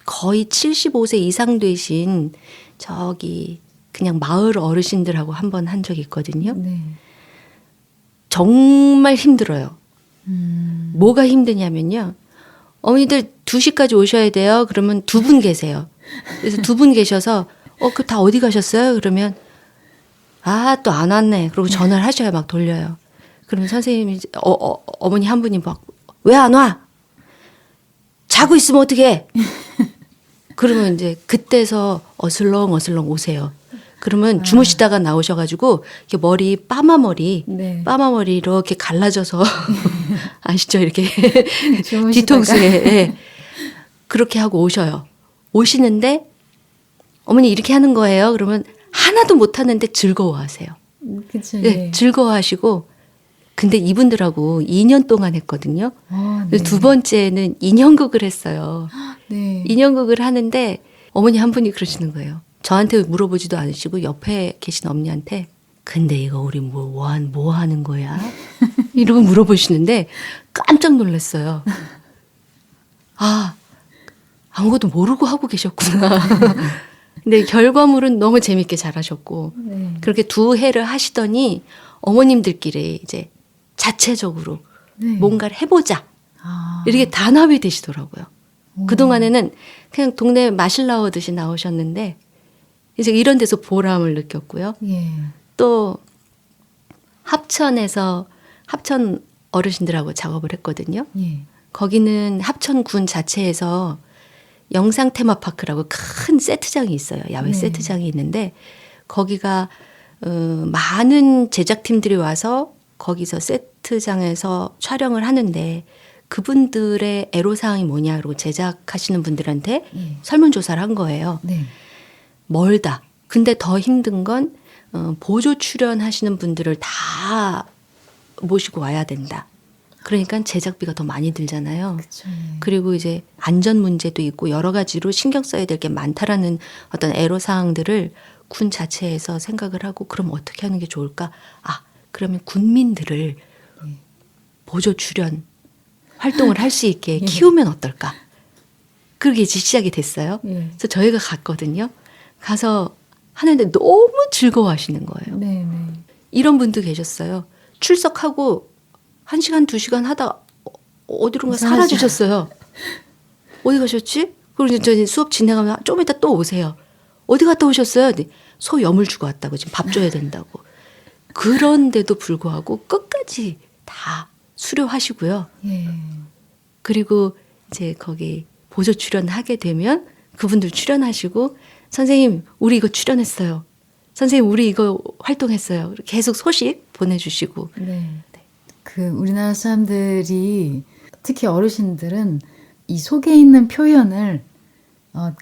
거의 75세 이상 되신 저기 그냥 마을 어르신들하고 한 번 한 적이 있거든요. 정말 힘들어요. 뭐가 힘드냐면요. 어머니들 2시까지 오셔야 돼요. 그러면 2분 계세요. 그래서 2분 계셔서 그 다 어디 가셨어요? 그러면 아, 또 안 왔네. 그리고 전화를 하셔야 막 돌려요. 그러면 선생님이 어머니 한 분이 막 왜 안 와? 자고 있으면 어떡해? 그러면 이제 그때서 어슬렁 오세요. 그러면 주무시다가 나오셔가지고 이렇게 머리 빠마머리 네. 이렇게 갈라져서 아시죠? 이렇게 주무시다가. 뒤통수에 예. 그렇게 하고 오셔요. 오시는데 어머니 이렇게 하는 거예요. 그러면 하나도 못 하는데 즐거워하세요. 그쵸. 네, 예. 즐거워하시고 근데 이분들하고 2년 동안 했거든요. 네. 두 번째는 인형극을 했어요. 네. 인형극을 하는데 어머니 한 분이 그러시는 거예요. 저한테 물어보지도 않으시고 옆에 계신 어머니한테 근데 이거 우리 뭐 하는 거야? 이러고 물어보시는데 깜짝 놀랐어요. 아, 아무것도 모르고 하고 계셨구나. 근데 결과물은 너무 재밌게 잘하셨고 네. 그렇게 2회를 하시더니 어머님들끼리 이제 자체적으로 네. 뭔가를 해보자 아. 이렇게 단합이 되시더라고요. 오. 그동안에는 그냥 동네 마실 나오듯이 나오셨는데 이제 이런 데서 보람을 느꼈고요. 예. 또 합천 어르신들하고 작업을 했거든요. 예. 거기는 합천군 자체에서 영상 테마파크라고 큰 세트장이 있어요. 야외 네. 세트장이 있는데 거기가 많은 제작팀들이 와서 거기서 세트장에서 촬영을 하는데 그분들의 애로사항이 뭐냐고 제작하시는 분들한테 예. 설문조사를 한 거예요. 네. 멀다. 근데 더 힘든 건 보조 출연하시는 분들을 다 모시고 와야 된다. 그러니까 제작비가 더 많이 들잖아요. 그쵸. 예. 그리고 이제 안전 문제도 있고 여러 가지로 신경 써야 될 게 많다라는 어떤 애로사항들을 군 자체에서 생각을 하고 그럼 어떻게 하는 게 좋을까? 아, 그러면 군민들을 보조 출연 활동을 할 수 있게 키우면 어떨까? 그게 이제 시작이 됐어요. 예. 그래서 저희가 갔거든요. 가서 하는데 너무 즐거워하시는 거예요. 네, 네. 이런 분도 계셨어요. 출석하고 1시간, 2시간 하다 어디론가 사라지셨어요. 어디 가셨지? 그리고 이제 수업 진행하면 좀 이따 또 오세요. 어디 갔다 오셨어요? 네. 소 염을 주고 왔다고 지금 밥 줘야 된다고. 그런데도 불구하고 끝까지 다 수료하시고요. 예. 그리고 이제 거기 보조 출연하게 되면 그분들 출연하시고 선생님 우리 이거 출연했어요. 선생님 우리 이거 활동했어요. 계속 소식 보내주시고. 네. 그 우리나라 사람들이 특히 어르신들은 이 속에 있는 표현을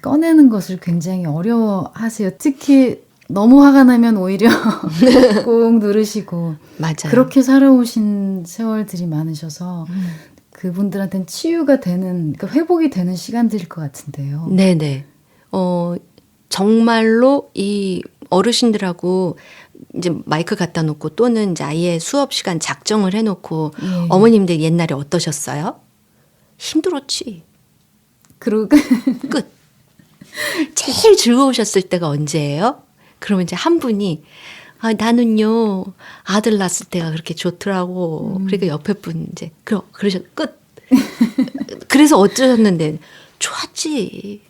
꺼내는 것을 굉장히 어려워하세요. 특히 너무 화가 나면 오히려 꾹 누르시고 맞아요. 그렇게 살아오신 세월들이 많으셔서 그분들한테는 치유가 되는, 그러니까 회복이 되는 시간들일 것 같은데요. 네네. 정말로 이 어르신들하고 이제 마이크 갖다 놓고 또는 이제 아예 수업 시간 작정을 해놓고 예. 어머님들 옛날에 어떠셨어요? 힘들었지. 그리고 끝. 제일 즐거우셨을 때가 언제예요? 그러면 이제 한 분이 나는요 아들 낳았을 때가 그렇게 좋더라고. 그러니까 옆에 분 이제 그러셨 끝. 그래서 어쩌셨는데 좋았지.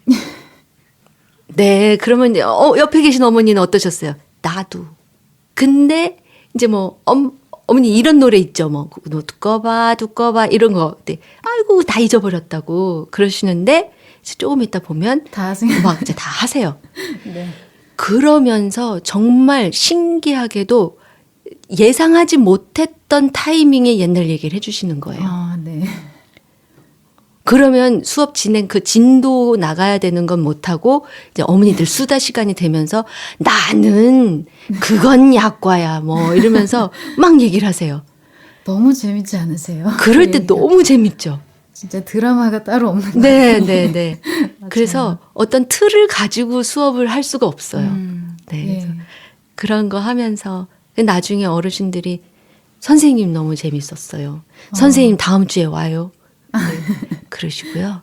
네, 그러면 이제 옆에 계신 어머니는 어떠셨어요? 나도. 근데 이제 뭐 어머니 이런 노래 있죠. 뭐 두꺼봐 이런 거. 네. 아이고 다 잊어버렸다고 그러시는데 이제 조금 있다 보면 다 하세요. 막 이제 다 하세요. 네. 그러면서 정말 신기하게도 예상하지 못했던 타이밍에 옛날 얘기를 해주시는 거예요. 네. 그러면 수업 진행 그 진도 나가야 되는 건 못하고 이제 어머니들 수다 시간이 되면서 나는 그건 약과야 뭐 이러면서 막 얘기를 하세요. 너무 재밌지 않으세요? 그럴 그 때 얘기가. 너무 재밌죠. 진짜 드라마가 따로 없는 거 네, 네, 네. 그래서 어떤 틀을 가지고 수업을 할 수가 없어요. 네. 그래서 예. 그런 거 하면서 나중에 어르신들이 선생님 너무 재밌었어요. 선생님 다음 주에 와요. 네. 그러시고요.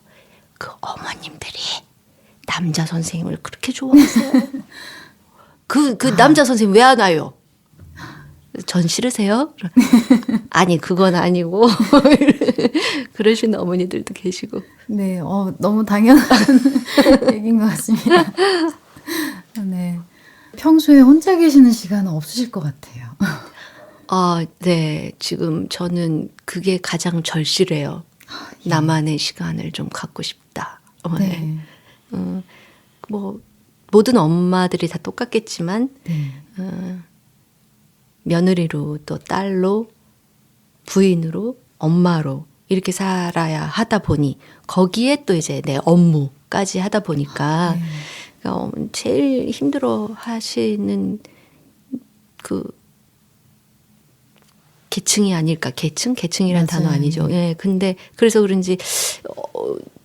그 어머님들이 남자 선생님을 그렇게 좋아하세요. 그 남자 선생님 왜 안 와요? 전 싫으세요? 아니 그건 아니고 그러시는 어머니들도 계시고. 네, 너무 당연한 얘기인 것 같습니다. 네. 평소에 혼자 계시는 시간은 없으실 것 같아요. 네. 지금 저는 그게 가장 절실해요. 예. 나만의 시간을 좀 갖고 싶다. 네. 뭐 모든 엄마들이 다 똑같겠지만 네. 며느리로 또 딸로 부인으로 엄마로 이렇게 살아야 하다 보니 거기에 또 이제 내 업무까지 하다 보니까 네. 그러니까 제일 힘들어 하시는 그 계층이 아닐까. 계층이란 단어 맞아요. 아니죠. 예. 근데 그래서 그런지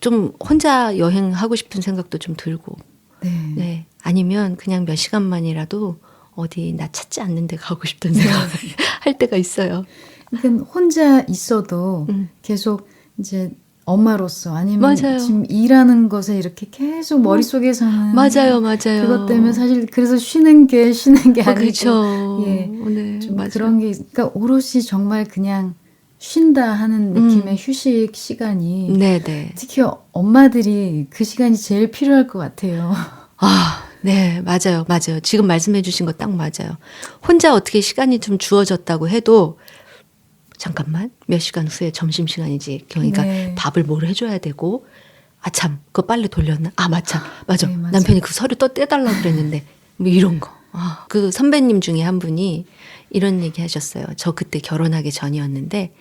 좀 혼자 여행하고 싶은 생각도 좀 들고. 네. 네. 아니면 그냥 몇 시간만이라도 어디 나 찾지 않는 데 가고 싶다는 생각을 할 때가 있어요. 그러니까 혼자 있어도 계속 이제 엄마로서 아니면 맞아요. 지금 일하는 것에 이렇게 계속 머릿속에서는 맞아요. 그것 때문에 사실 그래서 쉬는 게 아니고 그렇죠. 예. 네, 좀 맞아요. 그런 게 그러니까 오롯이 정말 그냥 쉰다 하는 느낌의 휴식 시간이 네네. 특히 엄마들이 그 시간이 제일 필요할 것 같아요. 네, 맞아요. 지금 말씀해 주신 거 딱 맞아요. 혼자 어떻게 시간이 좀 주어졌다고 해도 잠깐만 몇 시간 후에 점심시간이지. 그러니까 네. 밥을 뭘 해줘야 되고 참 그거 빨래 돌렸나? 맞아. 네, 맞아요. 남편이 그 서류 또 떼달라고 그랬는데 뭐 이런 거. 그 선배님 중에 한 분이 이런 얘기 하셨어요. 저 그때 결혼하기 전이었는데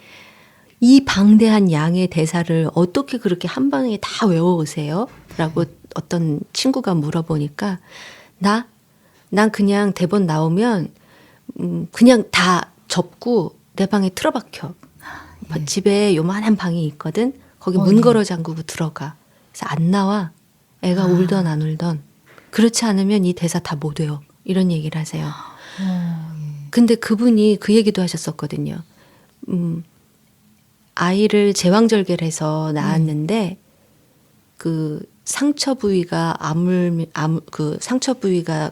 이 방대한 양의 대사를 어떻게 그렇게 한 방에 다 외워오세요? 라고 어떤 친구가 물어보니까 난 그냥 대본 나오면 그냥 다 접고 내 방에 틀어박혀. 예. 집에 요만한 방이 있거든. 거기 문 예. 걸어 잠그고 들어가. 그래서 안 나와. 애가 울던 안 울던. 그렇지 않으면 이 대사 다 못 외워. 이런 얘기를 하세요. 예. 근데 그분이 그 얘기도 하셨었거든요. 아이를 제왕절개를 해서 낳았는데 그 상처 부위가 그 상처 부위가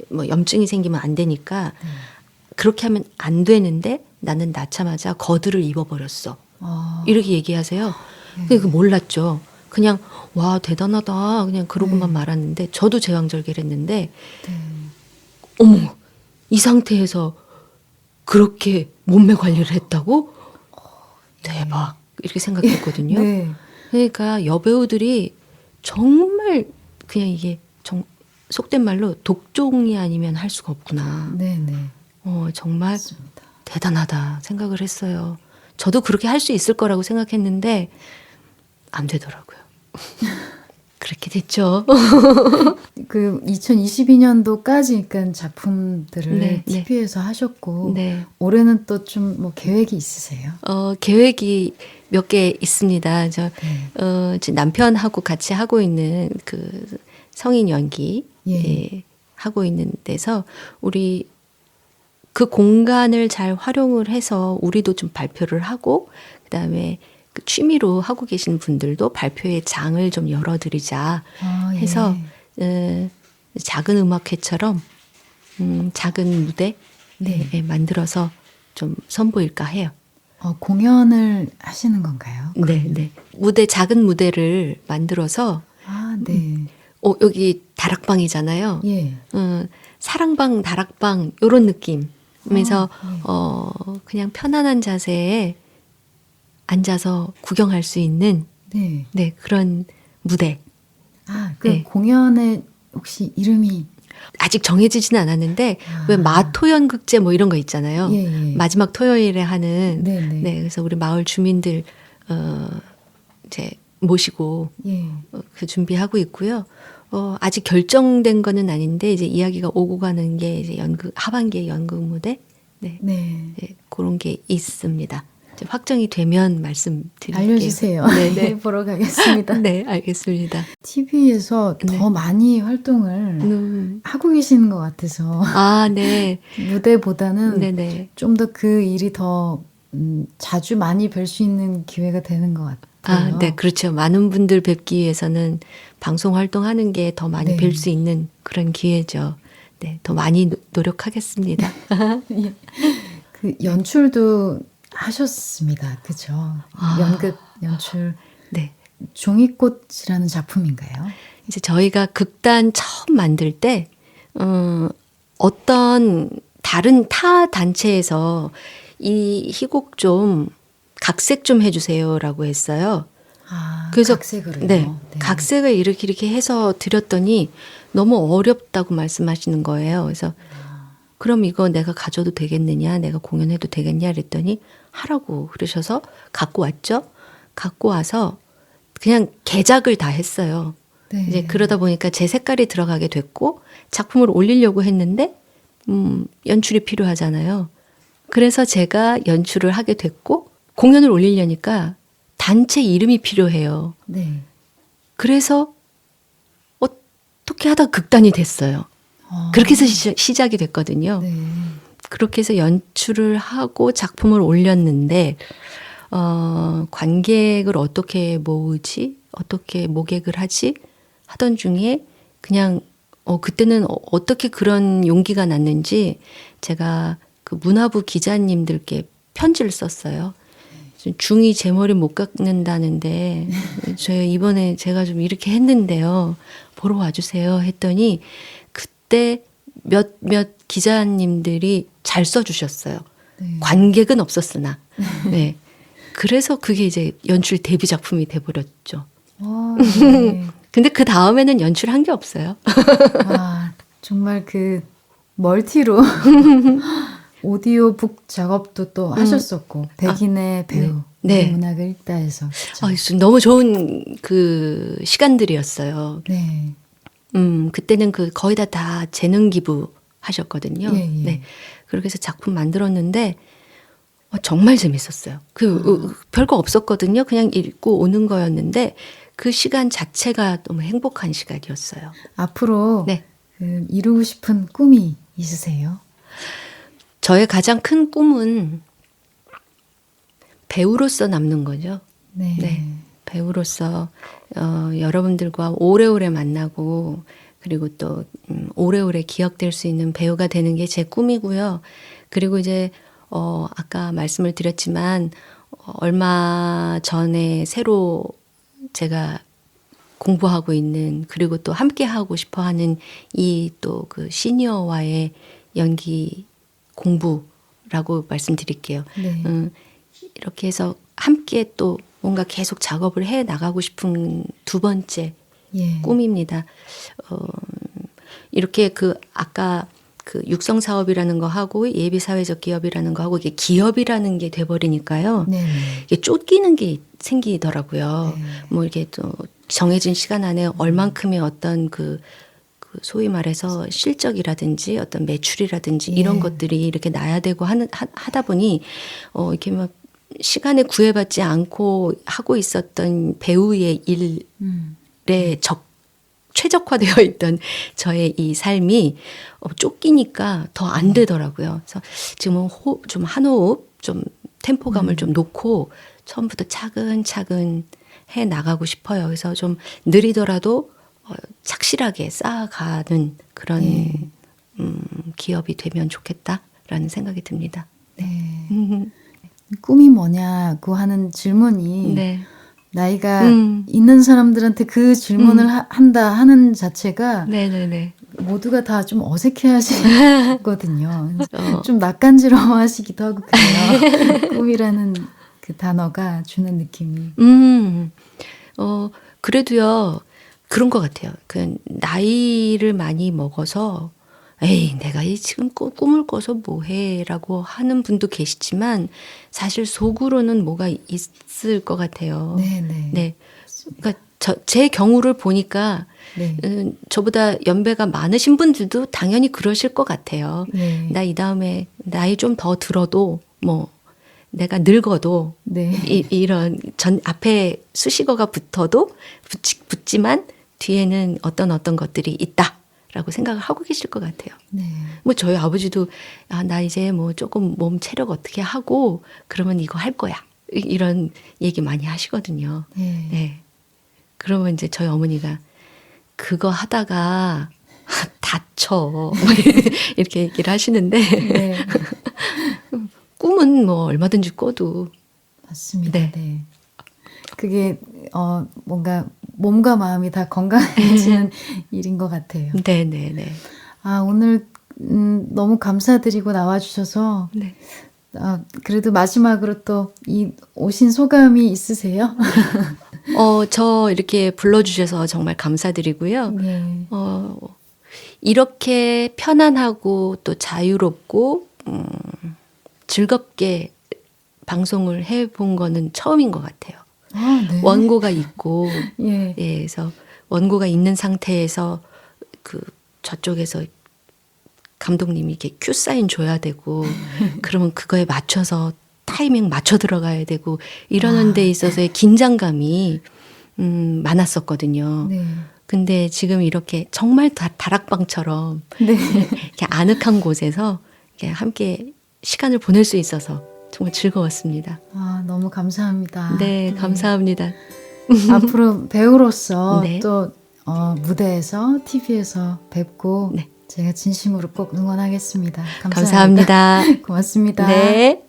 뭐 염증이 생기면 안 되니까 그렇게 하면 안 되는데 나는 낳자마자 거드를 입어버렸어. 이렇게 얘기하세요. 근데 그 몰랐죠. 그냥 와 대단하다 그냥 그러고만 말았는데 저도 제왕절개를 했는데 어머 이 상태에서 그렇게 몸매 관리를 했다고? 대박 이렇게 생각했거든요. 네. 그러니까 여배우들이 정말 그냥 이게 속된 말로 독종이 아니면 할 수가 없구나. 네네. 정말 맞습니다. 대단하다 생각을 했어요. 저도 그렇게 할 수 있을 거라고 생각했는데 안 되더라고요. 그렇게 됐죠. 그 2022년도까지 그러니까 작품들을 네, 네. TV에서 하셨고 네. 올해는 또 좀 뭐 계획이 있으세요? 계획이 몇 개 있습니다. 지금 남편하고 같이 하고 있는 그 성인 연기 하고 있는 데서 우리 그 공간을 잘 활용을 해서 우리도 좀 발표를 하고 그다음에 그 취미로 하고 계신 분들도 발표의 장을 좀 열어드리자 해서 작은 음악회처럼 작은 무대 만들어서 좀 선보일까 해요. 공연을 하시는 건가요? 네. 작은 무대를 만들어서 네. 여기 다락방이잖아요. 예. 사랑방, 다락방 이런 느낌에서 그냥 편안한 자세에 앉아서 구경할 수 있는 그런 무대. 그 공연의 혹시 이름이 아직 정해지지는 않았는데 왜 마토연극제 뭐 이런 거 있잖아요. 마지막 토요일에 하는. 네, 그래서 우리 마을 주민들 이제 모시고 그 준비하고 있고요. 아직 결정된 거는 아닌데 이제 이야기가 오고 가는 게 이제 하반기에 연극 무대. 네, 그런 게 있습니다. 확정이 되면 말씀드릴게요. 알려주세요. 네. 보러 가겠습니다. 네, 알겠습니다. TV에서 더 많이 활동을 하고 계시는 것 같아서 네. 무대보다는 좀 더 그 일이 더 자주 많이 뵐 수 있는 기회가 되는 것 같아요. 네, 그렇죠. 많은 분들 뵙기 위해서는 방송 활동하는 게 더 많이 뵐 수 있는 그런 기회죠. 네, 더 많이 노력하겠습니다. 그 연출도 하셨습니다. 그죠? 연극 연출. 네. 종이꽃이라는 작품인가요? 이제 저희가 극단 처음 만들 때 어떤 다른 타 단체에서 이 희곡 좀 각색 좀 해주세요라고 했어요. 그래서 각색으로요. 네, 각색을 이렇게 해서 드렸더니 너무 어렵다고 말씀하시는 거예요. 그래서 그럼 이거 내가 가져도 되겠느냐, 내가 공연해도 되겠냐 그랬더니 하라고 그러셔서 갖고 왔죠. 갖고 와서 그냥 개작을 다 했어요. 네. 이제 그러다 보니까 제 색깔이 들어가게 됐고 작품을 올리려고 했는데 연출이 필요하잖아요. 그래서 제가 연출을 하게 됐고 공연을 올리려니까 단체 이름이 필요해요. 네. 그래서 어떻게 하다 극단이 됐어요. 그렇게 해서 시작이 됐거든요. 네. 그렇게 해서 연출을 하고 작품을 올렸는데 관객을 어떻게 모으지? 어떻게 모객을 하지? 하던 중에 그냥 그때는 어떻게 그런 용기가 났는지 제가 그 문화부 기자님들께 편지를 썼어요. 중이 제 머리 못 깎는다는데 저 이번에 제가 좀 이렇게 했는데요. 보러 와주세요 했더니 그때 몇몇 기자님들이 잘 써주셨어요. 네. 관객은 없었으나. 네. 그래서 그게 이제 연출 데뷔 작품이 돼버렸죠. 네. 근데 그 다음에는 연출한 게 없어요. 정말 그 멀티로 오디오북 작업도 또 하셨었고 백인의 배우 네. 문학을 읽다 해서 그쵸? 너무 좋은 그 시간들이었어요. 네. 그때는 그 거의 다 재능 기부 하셨거든요. 예. 네. 그렇게 해서 작품 만들었는데 정말 재밌었어요. 별거 없었거든요. 그냥 읽고 오는 거였는데 그 시간 자체가 너무 행복한 시간이었어요. 앞으로 네. 그 이루고 싶은 꿈이 있으세요? 저의 가장 큰 꿈은 배우로서 남는 거죠. 네. 네. 배우로서 여러분들과 오래오래 만나고 그리고 또 오래오래 기억될 수 있는 배우가 되는 게 제 꿈이고요. 그리고 이제 아까 말씀을 드렸지만 얼마 전에 새로 제가 공부하고 있는 그리고 또 함께 하고 싶어 하는 이 또 그 시니어와의 연기 공부라고 말씀드릴게요. 네. 이렇게 해서 함께 또 뭔가 계속 작업을 해 나가고 싶은 두 번째 예. 꿈입니다. 이렇게 그 아까 그 육성 사업이라는 거 하고 예비 사회적 기업이라는 거 하고 이게 기업이라는 게 돼버리니까요. 네. 이게 쫓기는 게 생기더라고요. 네. 뭐 이렇게 또 정해진 시간 안에 얼만큼의 어떤 그 소위 말해서 실적이라든지 어떤 매출이라든지 이런 것들이 이렇게 나야 되고 하다 보니 이렇게 막 시간에 구애받지 않고 하고 있었던 배우의 일에 최적화되어 있던 저의 이 삶이 쫓기니까 더 안 되더라고요. 그래서 지금은 좀 한 호흡, 좀 템포감을 좀 놓고 처음부터 차근차근 해 나가고 싶어요. 그래서 좀 느리더라도 착실하게 쌓아가는 그런 기업이 되면 좋겠다라는 생각이 듭니다. 네. 꿈이 뭐냐고 하는 질문이 네. 나이가 있는 사람들한테 그 질문을 한다 하는 자체가 네네네. 모두가 다 좀 어색해 하시거든요. 좀 낯간지러워 하시기도 하고 그래요. 꿈이라는 그 단어가 주는 느낌이. 그래도요, 그런 것 같아요. 그 나이를 많이 먹어서 에이, 내가 지금 꿈을 꿔서 뭐해라고 하는 분도 계시지만 사실 속으로는 뭐가 있을 것 같아요. 네네. 네. 그러니까 제 경우를 보니까 네. 저보다 연배가 많으신 분들도 당연히 그러실 것 같아요. 네. 나 이 다음에 나이 좀 더 들어도 뭐 내가 늙어도 네. 이런 앞에 수식어가 붙지만 뒤에는 어떤 것들이 있다라고 생각을 하고 계실 것 같아요. 네. 뭐 저희 아버지도 나 이제 뭐 조금 몸 체력 어떻게 하고 그러면 이거 할 거야. 이런 얘기 많이 하시거든요. 네. 네. 그러면 이제 저희 어머니가 그거 하다가 다쳐 이렇게 얘기를 하시는데 네. 꿈은 뭐 얼마든지 꿔도 맞습니다. 네. 네. 그게 뭔가 몸과 마음이 다 건강해지는 일인 것 같아요. 네네네. 오늘 너무 감사드리고 나와주셔서 네. 그래도 마지막으로 또 이 오신 소감이 있으세요? 저 이렇게 불러주셔서 정말 감사드리고요. 네. 이렇게 편안하고 또 자유롭고 즐겁게 방송을 해본 거는 처음인 것 같아요. 네. 원고가 있고, 예. 예, 그래서 원고가 있는 상태에서 저쪽에서 감독님이 이렇게 큐 사인 줘야 되고, 그러면 그거에 맞춰서 타이밍 맞춰 들어가야 되고, 이러는 데 있어서의 긴장감이 많았었거든요. 네. 근데 지금 이렇게 정말 다락방처럼 네. 이렇게 아늑한 곳에서 이렇게 함께 시간을 보낼 수 있어서 정말 즐거웠습니다. 너무 감사합니다. 네, 감사합니다. 앞으로 배우로서 네. 또 무대에서 TV에서 뵙고 네. 제가 진심으로 꼭 응원하겠습니다. 감사합니다. 고맙습니다. 네.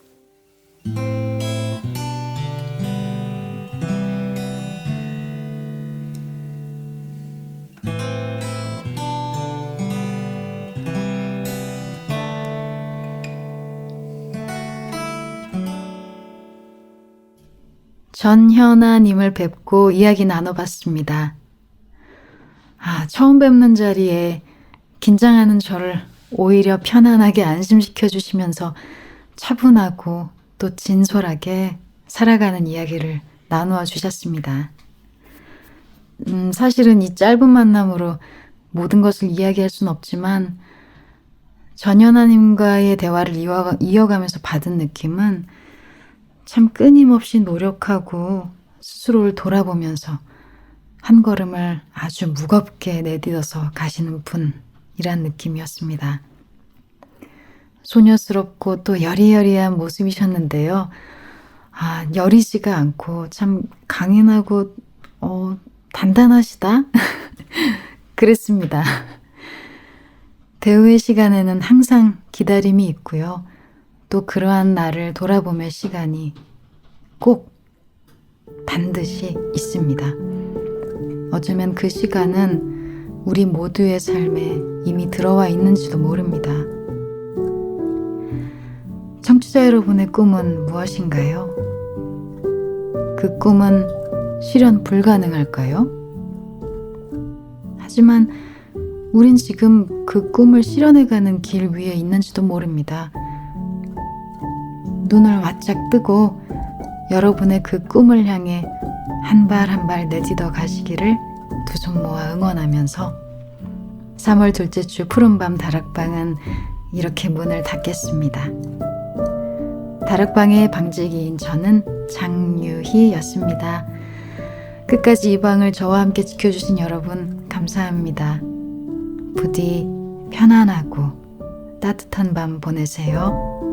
전현아님을 뵙고 이야기 나눠봤습니다. 처음 뵙는 자리에 긴장하는 저를 오히려 편안하게 안심시켜 주시면서 차분하고 또 진솔하게 살아가는 이야기를 나누어 주셨습니다. 사실은 이 짧은 만남으로 모든 것을 이야기할 수는 없지만 전현아님과의 대화를 이어가면서 받은 느낌은 참 끊임없이 노력하고 스스로를 돌아보면서 한 걸음을 아주 무겁게 내딛어서 가시는 분이란 느낌이었습니다. 소녀스럽고 또 여리여리한 모습이셨는데요. 여리지가 않고 참 강인하고 단단하시다? 그랬습니다. 대우의 시간에는 항상 기다림이 있고요. 또 그러한 나를 돌아보며 시간이 꼭 반드시 있습니다. 어쩌면 그 시간은 우리 모두의 삶에 이미 들어와 있는지도 모릅니다. 청취자 여러분의 꿈은 무엇인가요? 그 꿈은 실현 불가능할까요? 하지만 우린 지금 그 꿈을 실현해가는 길 위에 있는지도 모릅니다. 눈을 바짝 뜨고 여러분의 그 꿈을 향해 한 발 한 발 내딛어 가시기를 두 손 모아 응원하면서 3월 둘째 주 푸른밤 다락방은 이렇게 문을 닫겠습니다. 다락방의 방지기인 저는 장유희였습니다. 끝까지 이 방을 저와 함께 지켜주신 여러분 감사합니다. 부디 편안하고 따뜻한 밤 보내세요.